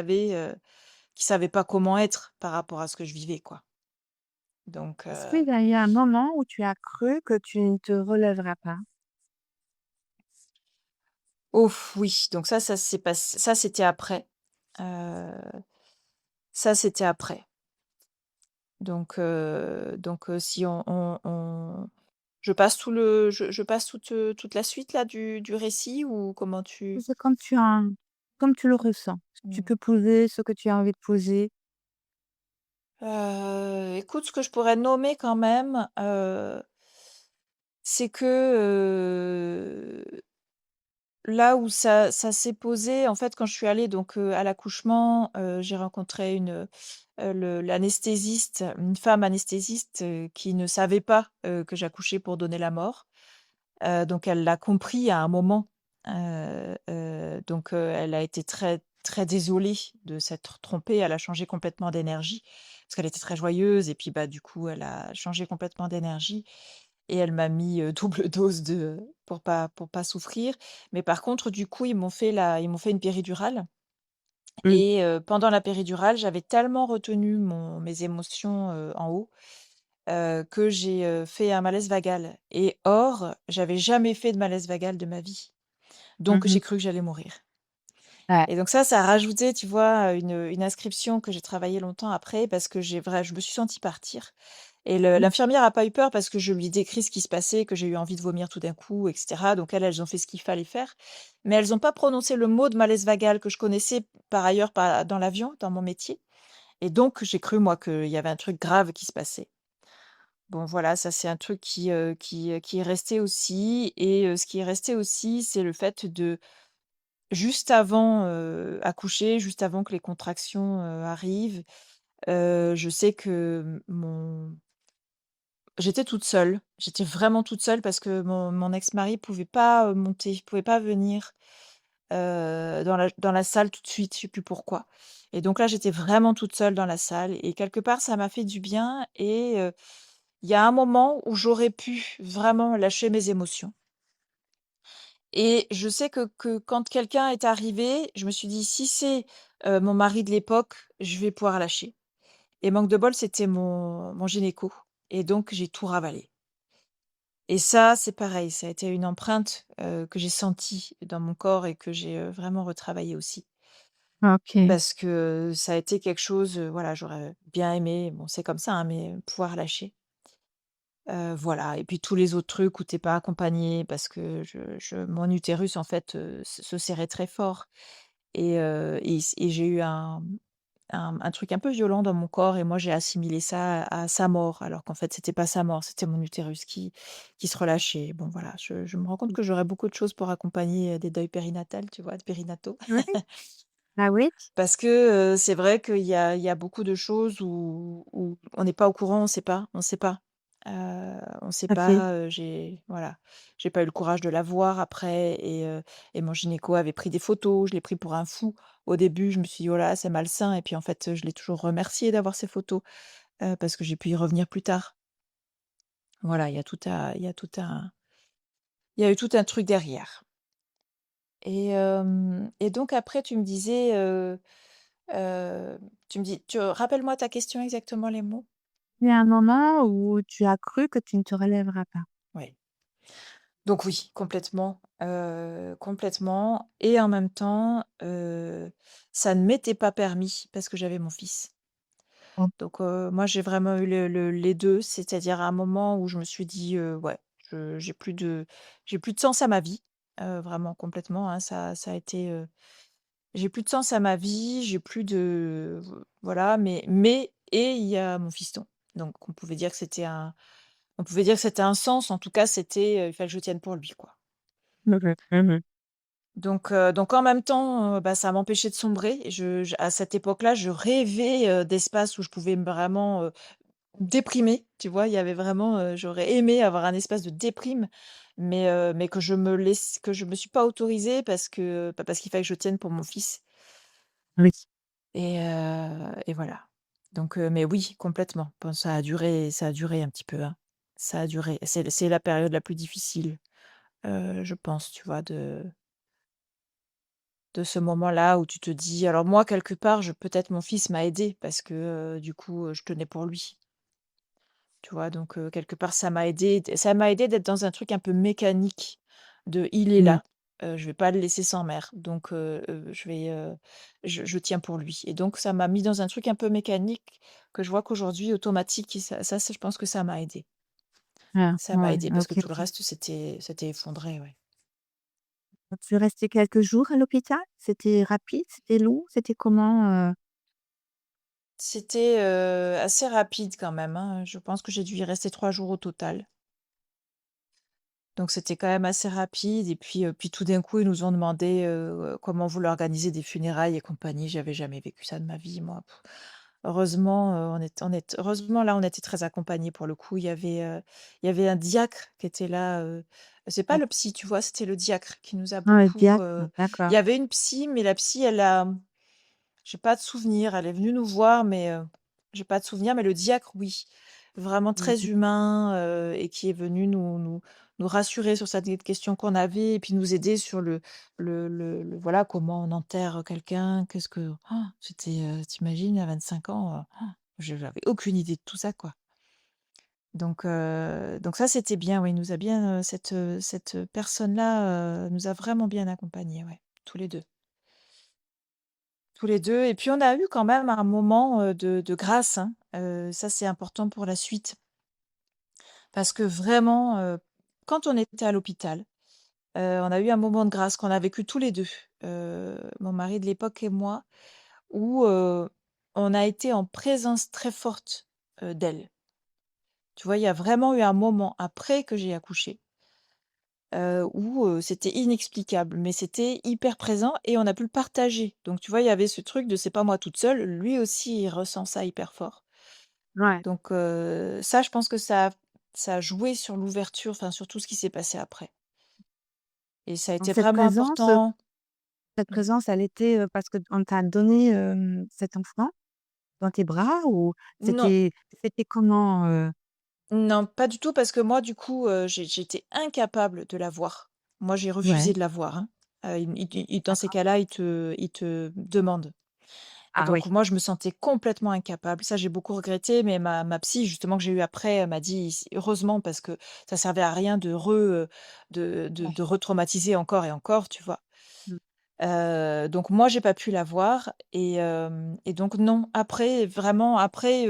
savaient pas comment être par rapport à ce que je vivais, quoi. Donc est-ce qu'il y a eu un moment où tu as cru que tu ne te relèverais pas? ouf, oui, donc ça c'était après, heu, ça c'était après. Donc si je passe toute la suite là du récit ou comment tu C'est comme tu le ressens. Tu mmh. peux poser ce que tu as envie de poser. Écoute, ce que je pourrais nommer quand même, c'est que, là où ça s'est posé, en fait, quand je suis allée donc, à l'accouchement, j'ai rencontré l'anesthésiste, une femme anesthésiste, qui ne savait pas, que j'accouchais pour donner la mort. Donc elle l'a compris à un moment, donc elle a été très, très désolée de s'être trompée. Elle a changé complètement d'énergie parce qu'elle était très joyeuse et puis, bah, du coup, elle a changé complètement d'énergie et elle m'a mis, double dose de pour pas souffrir. Mais par contre, du coup, ils m'ont fait une péridurale Oui. et pendant la péridurale, j'avais tellement retenu mes émotions, en haut, que j'ai, fait un malaise vagal et or, j'avais jamais fait de malaise vagal de ma vie. Donc Mmh. j'ai cru que j'allais mourir Ouais. et donc ça a rajouté, tu vois, une inscription que j'ai travaillée longtemps après parce que je me suis sentie partir et Mmh. l'infirmière a pas eu peur parce que je lui ai décrit ce qui se passait, que j'ai eu envie de vomir tout d'un coup et cetera. Donc elles ont fait ce qu'il fallait faire, mais elles ont pas prononcé le mot de malaise vagal que je connaissais par ailleurs dans l'avion, dans mon métier et donc j'ai cru moi qu'il y avait un truc grave qui se passait. Bon voilà, ça c'est un truc qui est resté aussi et ce qui est resté aussi, c'est le fait de juste avant, accoucher, juste avant que les contractions, arrivent, je sais que mon j'étais toute seule. J'étais vraiment toute seule parce que mon ex-mari pouvait pas, monter, pouvait pas venir, dans la salle tout de suite, je sais plus pourquoi et donc là, j'étais vraiment toute seule dans la salle et quelque part, ça m'a fait du bien et il y a un moment où j'aurais pu vraiment lâcher mes émotions et je sais que quand quelqu'un est arrivé, je me suis dit: «Si c'est, mon mari de l'époque, je vais pouvoir lâcher» et manque de bol, c'était mon gynéco et donc j'ai tout ravalé et ça, c'est pareil, ça a été une empreinte, que j'ai sentie dans mon corps et que j'ai, vraiment retravaillé aussi. OK. Parce que ça a été quelque chose, voilà, j'aurais bien aimé, bon, c'est comme ça, hein, mais pouvoir lâcher. Voilà et puis tous les autres trucs où tu es pas accompagné parce que mon utérus en fait, se serrait très fort et j'ai eu un truc un peu violent dans mon corps et moi j'ai assimilé ça à sa mort alors qu'en fait c'était pas sa mort, c'était mon utérus qui se relâchait. Bon voilà, je me rends compte que j'aurais beaucoup de choses pour accompagner, des deuils périnatales, tu vois? Périnataux. Oui. Ah oui? Parce que, c'est vrai qu'il y a beaucoup de choses où on n'est pas au courant, on sait pas. On sait Tout à fait. pas, j'ai pas eu le courage de la voir après et mon gynéco avait pris des photos, je l'ai pris pour un fou. Au début, je me suis dit: «Oh là, c'est malsain» et puis en fait, je l'ai toujours remercié d'avoir ces photos, parce que j'ai pu y revenir plus tard. Voilà, il y a eu tout un truc derrière et donc après tu me disais, tu me dis rappelle-moi ta question exactement les mots? Il y a un moment où tu as cru que tu ne te relèveras pas. Oui. Donc oui, complètement et en même temps, ça ne m'était pas permis parce que j'avais mon fils. Mmh. Donc moi j'ai vraiment eu les 2, c'est-à-dire à un moment où je me suis dit, «Ouais, je j'ai plus de sens à ma vie», vraiment complètement, hein, ça a été, j'ai plus de sens à ma vie, j'ai plus de voilà, mais et il y a mon fiston. Donc on pouvait dire que c'était un sens, en tout cas, c'était, il fallait que je tienne pour lui, quoi. Mmh. Mmh. Donc en même temps, bah, ça m'empêchait de sombrer et à cette époque-là, je rêvais, d'espaces où je pouvais vraiment, déprimer, tu vois? Il y avait vraiment, j'aurais aimé avoir un espace de déprime, mais que je me suis pas autorisée parce que, bah, parce qu'il fallait que je tienne pour mon fils. Oui. Et voilà. Donc mais oui, complètement. Bon, ça a duré un petit peu, hein. Ça a duré. C'est la période la plus difficile, je pense, tu vois, de ce moment-là où tu te dis alors moi, quelque part, je peut-être mon fils m'a aidée parce que, du coup, je tenais pour lui, tu vois? Donc quelque part, ça m'a aidée d'être dans un truc un peu mécanique de: «Il est Mmh. là, je vais pas le laisser sans mère, donc je tiens pour lui» et donc ça m'a mis dans un truc un peu mécanique que je vois qu'aujourd'hui automatique et ça je pense que ça m'a aidée. Ah, Ça m'a ouais, aidée parce que OK, tout le OK. reste c'était effondré, ouais. Tu es restée quelques jours à l'hôpital? C'était rapide? C'était long? C'était comment? C'était, assez rapide quand même, hein, je pense que j'ai dû y rester 3 jours au total. Donc c'était quand même assez rapide et puis tout d'un coup, ils nous ont demandé, comment on voulait organiser des funérailles et compagnie. J'avais jamais vécu ça de ma vie, moi. Heureusement, heureusement là, on était très accompagnés pour le coup. Il y avait un diacre qui était là, c'est pas Ouais. le psy, tu vois? C'était le diacre qui nous a Ah, le beaucoup, diacre, d'accord. il y avait une psy, mais la psy, j'ai pas de souvenir. Elle est venue nous voir, mais j'ai pas de souvenir, mais le diacre, oui. Vraiment Mmh très mh. humain, et qui est venu nous rassurer sur certaines questions qu'on avait et puis nous aider sur le voilà, comment on enterre quelqu'un, qu'est-ce que c'était, tu à 25 ans, j'avais aucune idée de tout ça, quoi. Donc ça, c'était bien, oui, il nous a bien, cette personne-là, nous a vraiment bien accompagnés, ouais, tous les 2. Tous les 2 et puis on a eu quand même un moment, de grâce, hein, ça c'est important pour la suite. Parce que vraiment, quand on était à l'hôpital, on a eu un moment de grâce qu'on a vécu tous les 2, mon mari de l'époque et moi, où, on a été en présence très forte, d'elle. Tu vois? Il y a vraiment eu un moment après que j'ai accouché, où, c'était inexplicable, mais c'était hyper présent et on a pu le partager. Donc tu vois, il y avait ce truc de c'est pas moi toute seule, lui aussi il ressent ça hyper fort. Ouais. Donc ça, je pense que ça a joué sur l'ouverture, enfin sur tout ce qui s'est passé après et ça a Donc été vraiment important. cette Mmh. présence, elle était, parce qu'on t'a donné, cet enfant dans tes bras ou Non, c'était comment, non, pas du tout parce que moi, du coup, j'étais incapable de la voir. Moi, j'ai Ouais, refusé de la voir, hein. Dans ces d'accord. cas-là, il te demande. Et Ah donc oui. moi, je me sentais complètement incapable. Ça, j'ai beaucoup regretté, mais ma psy, justement, que j'ai eue après, elle m'a dit: «S Heureusement parce que ça servait à rien de Ouais. retraumatiser encore et encore», tu vois? Mmh. Donc moi, j'ai pas pu la voir et donc non, après vraiment après,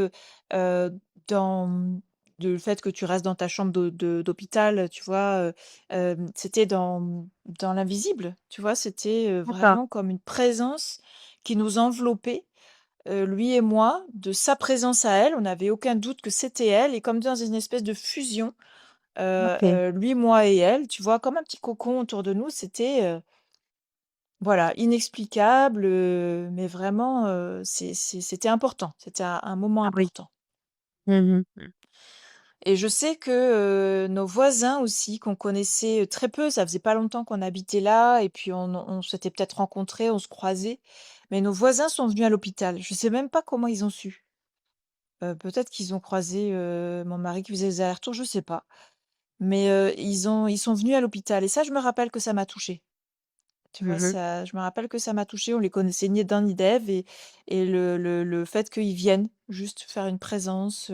dans le fait que tu restes dans ta chambre d'hôpital, tu vois? C'était dans l'invisible, tu vois? C'était, D'accord. vraiment comme une présence qui nous enveloppait, lui et moi, de sa présence à elle. On n'avait aucun doute que c'était elle et comme dans une espèce de fusion, OK. lui, moi et elle, tu vois? Comme un petit cocon autour de nous. C'était, voilà, inexplicable, mais vraiment, c'était important. C'était un moment Ah oui. important Mmh mh. et je sais que, nos voisins aussi qu'on connaissait, très peu, ça faisait pas longtemps qu'on habitait là et puis on s'était peut-être rencontrés, on se croisait, mais nos voisins sont venus à l'hôpital. Je sais même pas comment ils ont su. Peut-être qu'ils ont croisé, mon mari qui faisait les allers-retours, je sais pas, mais ils sont venus à l'hôpital et ça, je me rappelle que ça m'a touchée. Tu vois? Mmh. Ça je me rappelle que ça m'a touchée, on les connaissait ni d'Adam ni d'Ève et le fait qu'ils viennent juste faire une présence,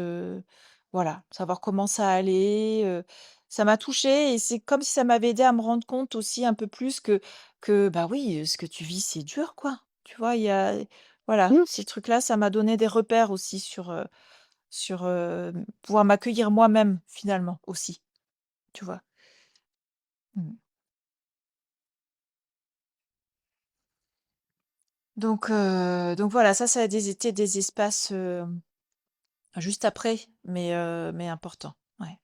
voilà, savoir comment ça allait, ça m'a touchée et c'est comme si ça m'avait aidée à me rendre compte aussi un peu plus que, bah, oui, ce que tu vis, c'est dur, quoi. Tu vois? Il y a voilà, Oui. ces trucs-là, ça m'a donné des repères aussi sur, pouvoir m'accueillir moi-même finalement aussi, tu vois? Mmh. Donc voilà, ça a été des espaces, juste après, mais important. Ouais,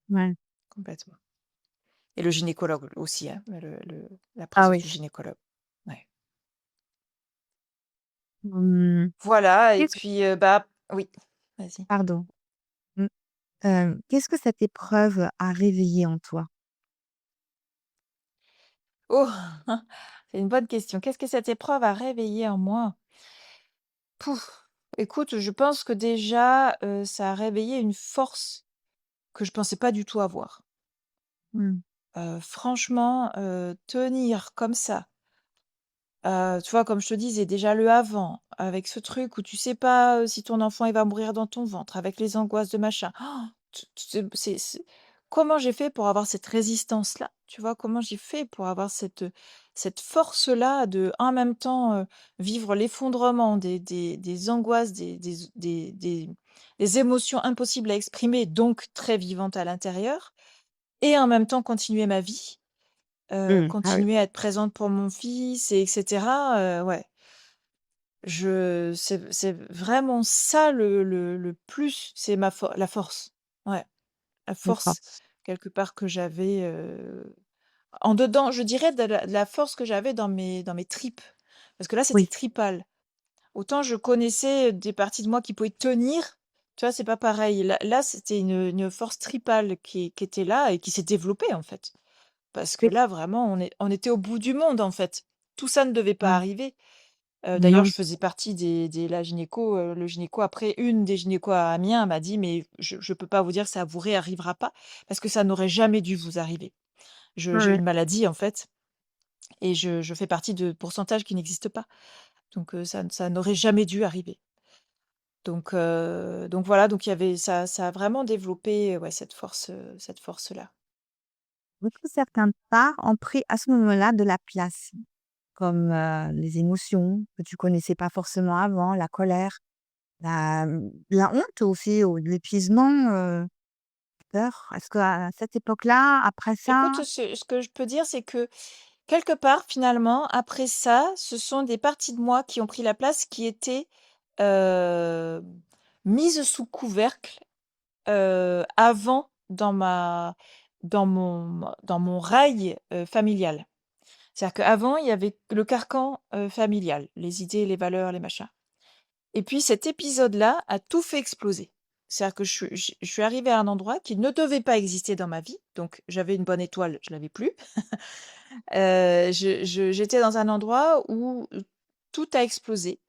Ouais. complètement. Et le gynécologue aussi, hein, la Ah présence oui. du gynécologue. Ouais. Mmh. Voilà et Qu'est-ce puis, bah oui, vas-y. Pardon. Mmh. Qu'est-ce que cette épreuve a réveillé en toi? Oh! C'est une bonne question. Qu'est-ce que cette épreuve a réveillé en moi? Pouf! Écoute, je pense que déjà, ça a réveillé une force que je pensais pas du tout avoir. Mmh. Franchement, tenir comme ça. Tu vois, comme je te disais, déjà le avant, avec ce truc où tu sais pas, si ton enfant, il va mourir dans ton ventre, avec les angoisses de machin. C'est comment j'ai fait pour avoir cette résistance-là? Tu vois? Comment j'ai fait pour avoir cette force-là de, en même temps, vivre l'effondrement des angoisses, des émotions impossibles à exprimer, donc très vivantes à l'intérieur et en même temps continuer ma vie? Mmh. Ah oui. Continuer à être présente pour mon fils et cetera, ouais. C'est vraiment ça le plus, c'est la force. Ouais, la Une force force. quelque part que j'avais, en dedans, je dirais de la force que j'avais dans mes tripes. Parce que là, c'était Oui. tripal. Autant je connaissais des parties de moi qui pouvaient tenir, tu vois? C'est pas pareil. Là, c'était une force tripale qui était là et qui s'est développée, en fait. Parce que Oui. là, vraiment, on était au bout du monde, en fait. Tout ça ne devait pas Mmh. arriver. D'ailleurs, Non. je faisais partie des la gynéco, le gynéco après une des gynécos à Amiens m'a dit: «Mais je peux pas vous dire que ça vous réarrivera pas, parce que ça n'aurait jamais dû vous arriver. J'ai Ouais. une maladie, en fait, et je fais partie de pourcentage qui n'existe pas. Donc ça n'aurait jamais dû arriver». Donc voilà, donc il y avait ça a vraiment développé, ouais, cette force-là. Est-ce que certains parts ont pris à ce moment-là de la place? Comme, les émotions que tu connaissais pas forcément avant, la colère, la honte aussi ou l'épuisement, peur? Est-ce qu'à cette époque-là, après ça Écoute, ce que je peux dire, c'est que quelque part, finalement, après ça, ce sont des parties de moi qui ont pris la place, qui étaient, heu, mises sous couvercle, avant dans mon rail, familial. C'est-à-dire qu'avant, il y avait le carcan, familial, les idées, les valeurs, les machins. Et puis cet épisode-là a tout fait exploser. C'est-à-dire que je suis arrivée à un endroit qui ne devait pas exister dans ma vie, donc j'avais une bonne étoile, je l'avais plus. J'étais dans un endroit où, tout a explosé,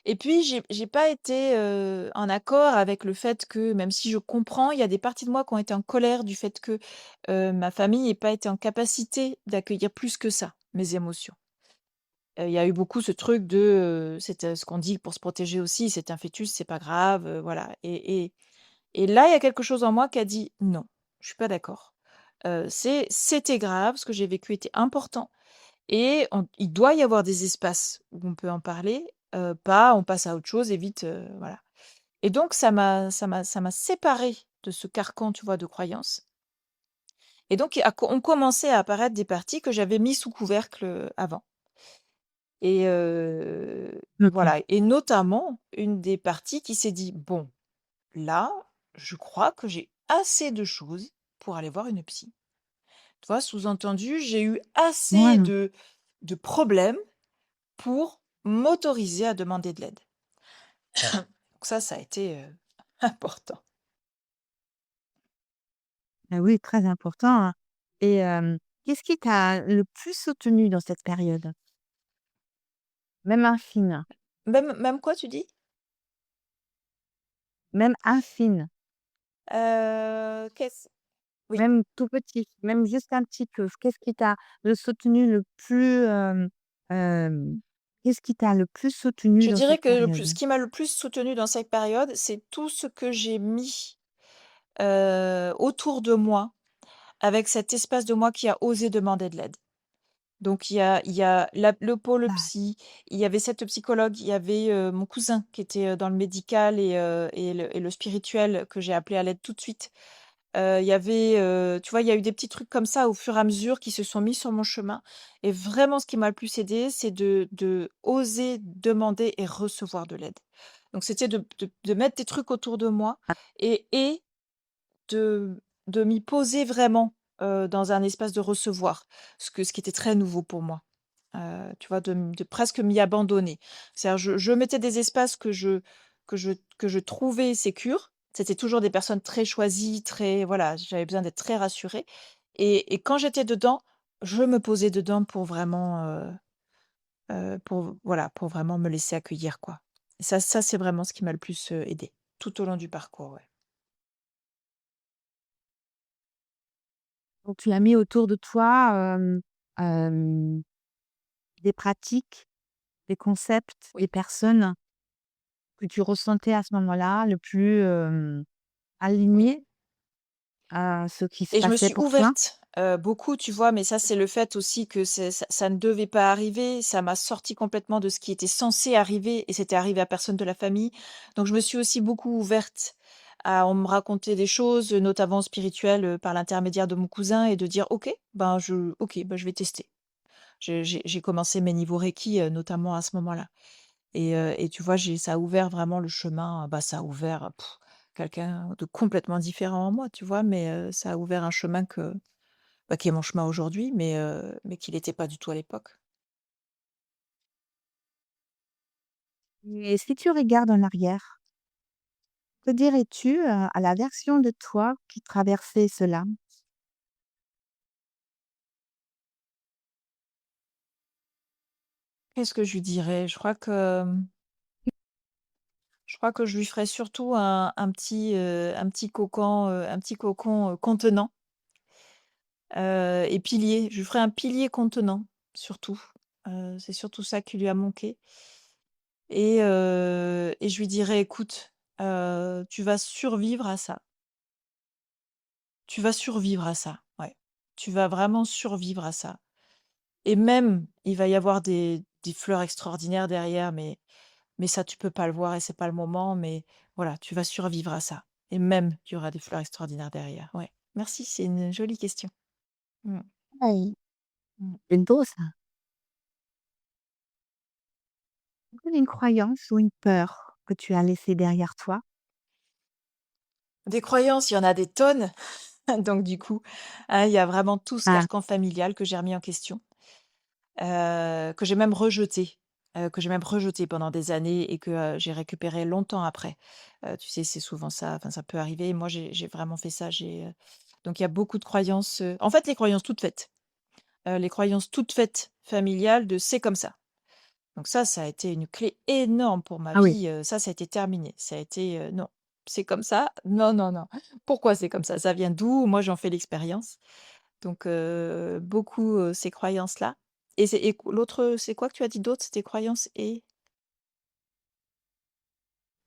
et puis j'ai pas été, en accord avec le fait que, même si je comprends, il y a des parties de moi qui ont été en colère du fait que, ma famille ait pas été en capacité d'accueillir plus que ça, mes émotions. Il y a eu beaucoup ce truc de, c'est, ce qu'on dit pour se protéger aussi: «C'est un fœtus, c'est pas grave», voilà, et là, il y a quelque chose en moi qui a dit: «Non, je suis pas d'accord. C'était grave, ce que j'ai vécu était important, et il doit y avoir des espaces où on peut en parler, pas on passe à autre chose et vite, voilà». Et donc ça m'a séparée de ce carcan, tu vois, de croyances, et donc ont commencé à apparaître des parties que j'avais mis sous couvercle, avant. Et Mmh mh. voilà, et notamment une des parties qui s'est dit: «Bon, là, je crois que j'ai assez de choses pour aller voir une psy». Tu vois? Sous-entendu, j'ai eu assez Ouais. de problèmes pour m'autoriser à demander de l'aide. Donc ça a été, important. Ah oui, très important, hein. Et qu'est-ce qui t'a le plus soutenu dans cette période? Même infime, Même quoi, tu dis? même infime, Qu'est-ce Oui. même tout petit, même juste un petit peu. Qu'est-ce qui t'a le soutenu le plus, qu'est-ce qui t'a le plus soutenu Je dans dirais cette que ce période? qui m'a le plus soutenue dans cette période, c'est tout ce que j'ai mis, autour de moi, avec cet espace de moi qui a osé demander de l'aide. Donc il y a le pôle Ah, psy, il y avait cette psychologue, il y avait, mon cousin qui était, dans le médical et le spirituel, que j'ai appelé à l'aide tout de suite. Il y avait, tu vois, il y a eu des petits trucs comme ça au fur et à mesure qui se sont mis sur mon chemin, et vraiment ce qui m'a le plus aidé, c'est de oser demander et recevoir de l'aide. Donc c'était de mettre des trucs autour de moi, et de m'y poser vraiment, dans un espace de recevoir, ce qui était très nouveau pour moi. Tu vois? De presque m'y abandonner. C'est-à-dire je mettais des espaces que je trouvais sécures. C'était toujours des personnes très choisies, très voilà, j'avais besoin d'être très rassurée, et quand j'étais dedans, je me posais dedans pour vraiment, pour voilà, pour vraiment me laisser accueillir, quoi. Et ça, c'est vraiment ce qui m'a le plus, aidée, tout au long du parcours, ouais. donc tu as mis autour de toi, hem, des pratiques, des concepts, des Oui. personnes que tu ressentais à ce moment-là le plus, Oui. alignées à ce qui se Et je me passait suis pour toi? ouverte, beaucoup, tu vois? Mais ça, c'est le fait aussi que ça ne devait pas arriver. Ça m'a sorti complètement de ce qui était censé arriver, et c'était arrivé à personne de la famille. Donc je me suis aussi beaucoup ouverte à on me raconter des choses, notamment spirituelles, par l'intermédiaire de mon cousin, et de dire: «OK, ben, je vais tester». J'ai commencé mes niveaux Reiki, notamment à ce moment-là, et tu vois, ça a ouvert vraiment le chemin, bah, ça a ouvert, quelqu'un de complètement différent en moi, tu vois? Mais ça a ouvert un chemin qui est mon chemin aujourd'hui, mais qui l'était pas du tout à l'époque. Et si tu regardes en arrière, que dirais-tu, à la version de toi qui traversait cela? Qu'est-ce que je lui dirais? Je crois que je lui ferais surtout un petit cocon, contenant, et pilier. Je lui ferais un pilier contenant, surtout. C'est surtout ça qui lui a manqué et je lui dirais: «Écoute, tu vas survivre à ça. Tu vas survivre à ça, ouais. Tu vas vraiment survivre à ça et même, il va y avoir des fleurs extraordinaires derrière, mais ça, tu peux pas le voir et c'est pas le moment, mais voilà, tu vas survivre à ça et même, il y aura des fleurs extraordinaires derrière». Ouais. Merci, c'est une jolie question. Mmh. Ouais, Mmh. c'est beau ça. Une croyance ou une peur que tu as laissée derrière toi? Des croyances, il y en a des tonnes, donc du coup, hein, il y a vraiment tout ce Ah, carcan familial que j'ai remis en question, que j'ai même rejeté, pendant des années et que, j'ai récupéré longtemps après. Tu sais, c'est souvent ça, enfin, ça peut arriver. Moi, j'ai vraiment fait ça. Donc il y a beaucoup de croyances, en fait, les croyances toutes faites familiales de: «C'est comme ça». Donc ça a été une clé énorme pour ma ah oui. vie, ça a été terminé. Ça a été, non, c'est comme ça, non, non, non. Pourquoi c'est comme ça? Ça vient d'où? Moi, j'en fais l'expérience. Donc beaucoup, ces croyances-là et l'autre, c'est quoi que tu as dit d'autre? C'était croyances et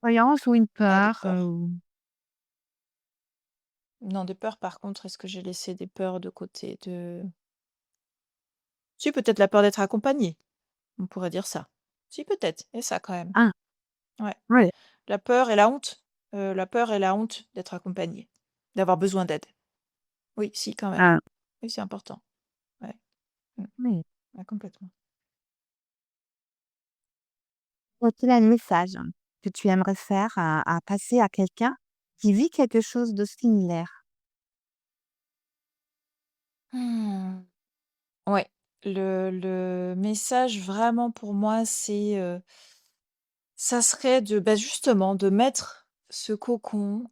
Croyance ou une ah, des peur, peurs. Non, des peurs, par contre, est-ce que j'ai laissé des peurs de côté? Si, peut-être la peur d'être accompagnée, on pourrait dire ça. Si, peut-être, et ça quand même. ah, Ouais. ouais, La peur et la honte, d'être accompagnée, d'avoir besoin d'aide. Oui, si, quand même. ah, Oui, c'est important. Ouais. Mmh. oui. Ouais, complètement. Quel est le message que tu aimerais faire à passer à quelqu'un qui vit quelque chose de similaire? Mmh. Ouais, le message vraiment pour moi, ça serait justement de mettre ce cocon,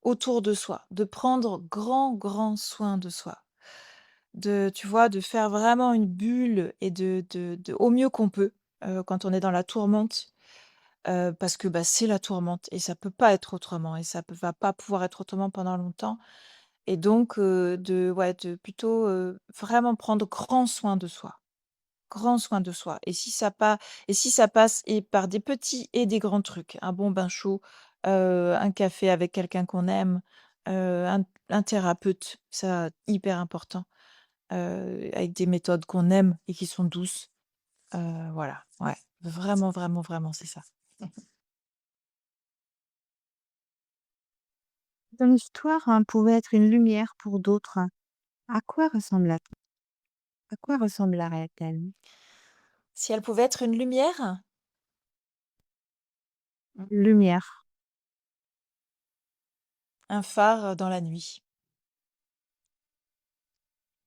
autour de soi, de prendre grand, grand soin de soi. Tu vois, de faire vraiment une bulle et de au mieux qu'on peut, quand on est dans la tourmente, parce que, c'est la tourmente et ça peut pas être autrement et ça va pas pouvoir être autrement pendant longtemps et donc de plutôt, vraiment prendre grand soin de soi. Grand soin de soi et si ça passe et par des petits et des grands trucs, un bon bain chaud, un café avec quelqu'un qu'on aime, un thérapeute, ça hyper important, avec des méthodes qu'on aime et qui sont douces, voilà, ouais, vraiment, vraiment, vraiment, c'est ça. Ton histoire, pouvait être une lumière pour d'autres. À quoi à quoi ressemblerait-elle? Si elle pouvait être une lumière? Mmh. Lumière, Un phare, dans la nuit.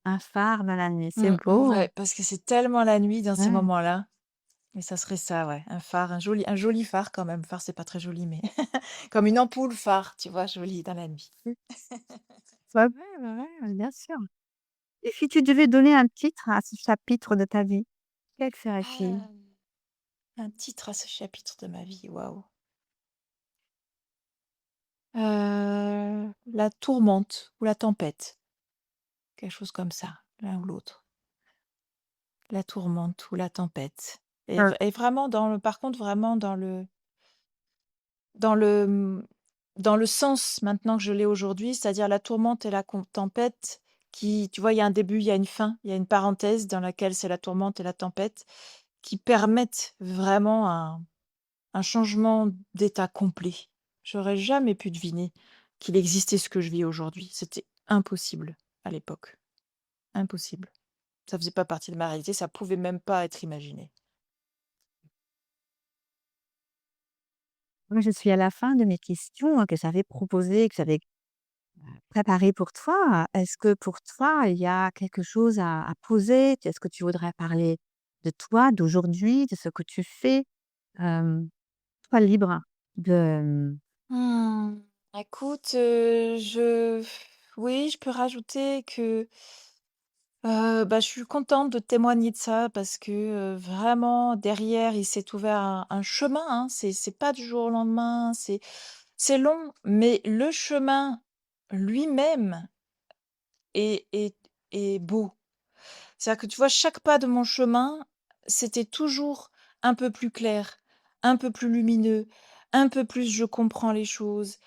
un phare dans la nuit, c'est beau. Ouais, parce que c'est tellement la nuit dans ces Ouais. moments-là. Et ça serait ça, ouais, un phare, un joli phare quand même. Phare, c'est pas très joli, mais comme une ampoule phare, tu vois? Jolie dans la nuit. Mmh. Ouais, ouais, bien sûr. Et si tu devais donner un titre à ce chapitre de ta vie, quel serait-il? Ah, un titre à ce chapitre de ma vie, waouh. La tourmente ou la tempête, quelque chose comme ça, l'un ou l'autre. La tourmente ou la tempête et vraiment par contre, vraiment dans le, mmh, dans le sens maintenant que je l'ai aujourd'hui, c'est-à-dire la tourmente et la tempête qui tu vois, il y a un début, il y a une fin, il y a une parenthèse dans laquelle c'est la tourmente et la tempête qui permettent vraiment un changement d'état complet. J'aurais jamais pu deviner qu'il existait ce que je vis aujourd'hui. C'était impossible à l'époque, impossible. Ça faisait pas partie de ma réalité, ça pouvait même pas être imaginé. moi, je suis à la fin de mes questions que j'avais proposées, que j'avais préparées pour toi. Est-ce que pour toi, il y a quelque chose à poser? Est-ce que tu voudrais parler de toi, d'aujourd'hui, de ce que tu fais? Hem, Sois libre de, Mmh. Écoute, oui, je peux rajouter que, bah, je suis contente de témoigner de ça parce que, vraiment derrière, il s'est ouvert un chemin, hein. C'est pas du jour au lendemain, c'est long, mais le chemin lui-même est beau. C'est-à-dire que tu vois, chaque pas de mon chemin, c'était toujours un peu plus clair, un peu plus lumineux, un peu plus je comprends les choses,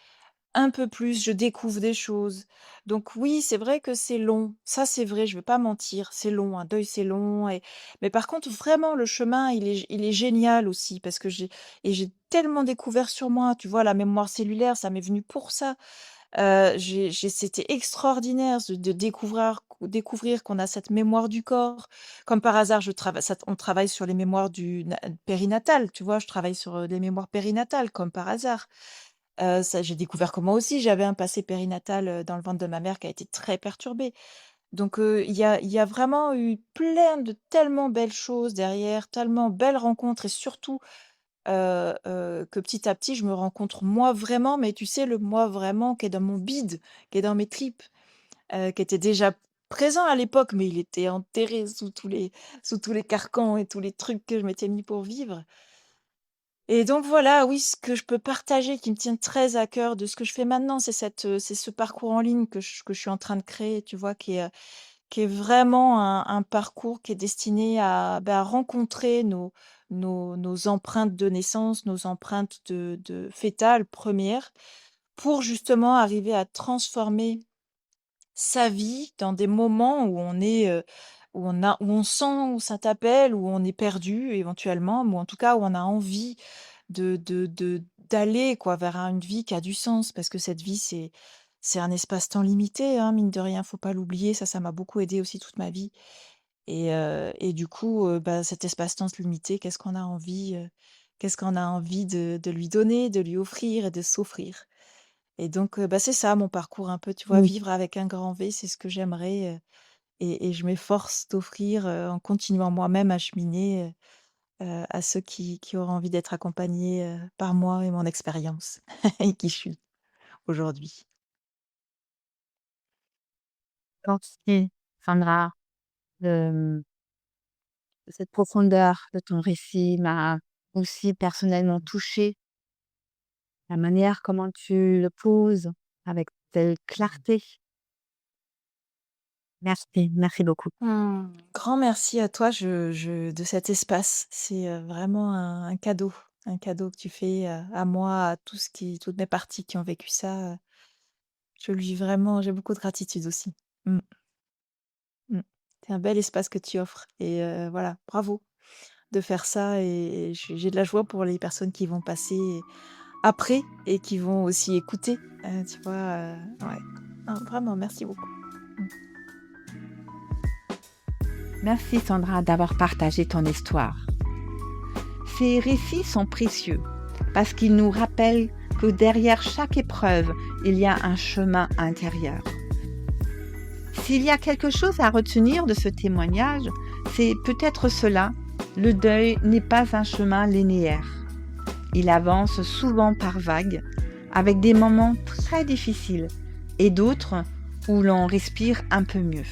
un peu plus je découvre des choses. Donc oui, c'est vrai que c'est long. Ça, c'est vrai, je vais pas mentir, c'est long, un deuil, c'est long mais par contre, vraiment, le chemin, il est génial aussi parce que j'ai tellement découvert sur moi. Tu vois, la mémoire cellulaire, ça m'est venu pour ça. J'ai c'était extraordinaire de découvrir qu'on a cette mémoire du corps. Comme par hasard, je trava ça on travaille sur les mémoires du périnatales, tu vois? Je travaille sur, les mémoires périnatales comme par hasard. Ça j'ai découvert que moi aussi j'avais un passé périnatal, dans le ventre de ma mère qui a été très perturbé. Donc il y a vraiment eu plein de tellement belles choses derrière, tellement belles rencontres et surtout que petit à petit, je me rencontre moi vraiment, mais tu sais, le moi vraiment qui est dans mon bide, qui est dans mes tripes, qui était déjà présent à l'époque, mais il était enterré sous tous les carcans et tous les trucs que je m'étais mis pour vivre. Et donc voilà, oui, ce que je peux partager qui me tient très à cœur de ce que je fais maintenant, c'est ce parcours en ligne que je suis en train de créer, tu vois? Qui est vraiment un parcours qui est destiné à, bah, à rencontrer nos empreintes de naissance, nos empreintes de fœtales premières, pour justement arriver à transformer sa vie dans des moments où on est, où on sent, où ça t'appelle, où on est perdu éventuellement, ou en tout cas où on a envie d'aller quoi vers une vie qui a du sens. Parce que cette vie, c'est un espace-temps limité, hein, mine de rien, faut pas l'oublier. Ça m'a beaucoup aidé aussi toute ma vie et du coup, bah, cet espace-temps limité, qu'est-ce qu'on a envie de lui donner, de lui offrir et de s'offrir? Et donc, bah, c'est ça mon parcours un peu, tu vois? mmh, Vivre avec un grand V, c'est ce que j'aimerais, et je m'efforce d'offrir, en continuant moi-même à cheminer, à ceux qui auraient envie d'être accompagnés, par moi et mon expérience et qui je suis aujourd'hui. merci Sandra, de cette profondeur de ton récit m'a aussi personnellement touchée. La manière comment tu le poses avec telle clarté. Merci, merci beaucoup. Grand merci à toi de cet espace. C'est, vraiment un cadeau que tu fais, à moi, à toutes mes parties qui ont vécu ça, j'ai beaucoup de gratitude aussi. Mmh, mmh. C'est un bel espace que tu offres et voilà, bravo de faire ça et j'ai de la joie pour les personnes qui vont passer après et qui vont aussi écouter, tu vois? Ouais. Non, vraiment merci beaucoup. Mmh. Merci Sandra d'avoir partagé ton histoire. Ces récits sont précieux parce qu'ils nous rappellent que derrière chaque épreuve, il y a un chemin intérieur. S'il y a quelque chose à retenir de ce témoignage, c'est peut-être cela: le deuil n'est pas un chemin linéaire. Il avance souvent par vagues, avec des moments très difficiles et d'autres où l'on respire un peu mieux.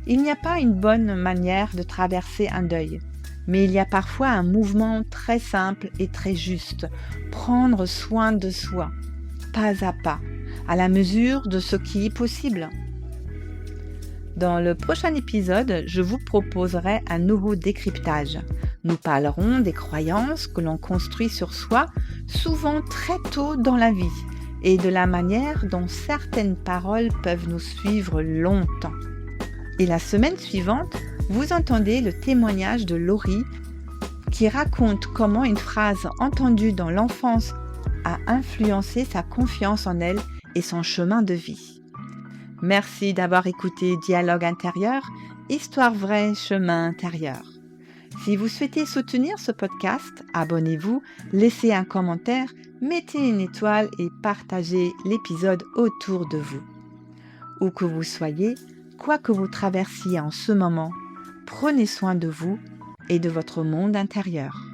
Il n'y a pas une bonne manière de traverser un deuil, mais il y a parfois un mouvement très simple et très juste: prendre soin de soi, pas à pas, à la mesure de ce qui est possible. Dans le prochain épisode, je vous proposerai un nouveau décryptage. Nous parlerons des croyances que l'on construit sur soi, souvent très tôt dans la vie, et de la manière dont certaines paroles peuvent nous suivre longtemps. Et la semaine suivante, vous entendez le témoignage de Laurie qui raconte comment une phrase entendue dans l'enfance a influencé sa confiance en elle et son chemin de vie. Merci d'avoir écouté Dialogue intérieur, histoire vraie, chemin intérieur. Si vous souhaitez soutenir ce podcast, abonnez-vous, laissez un commentaire, mettez une étoile et partagez l'épisode autour de vous. Où que vous soyez, quoi que vous traversiez en ce moment, prenez soin de vous et de votre monde intérieur.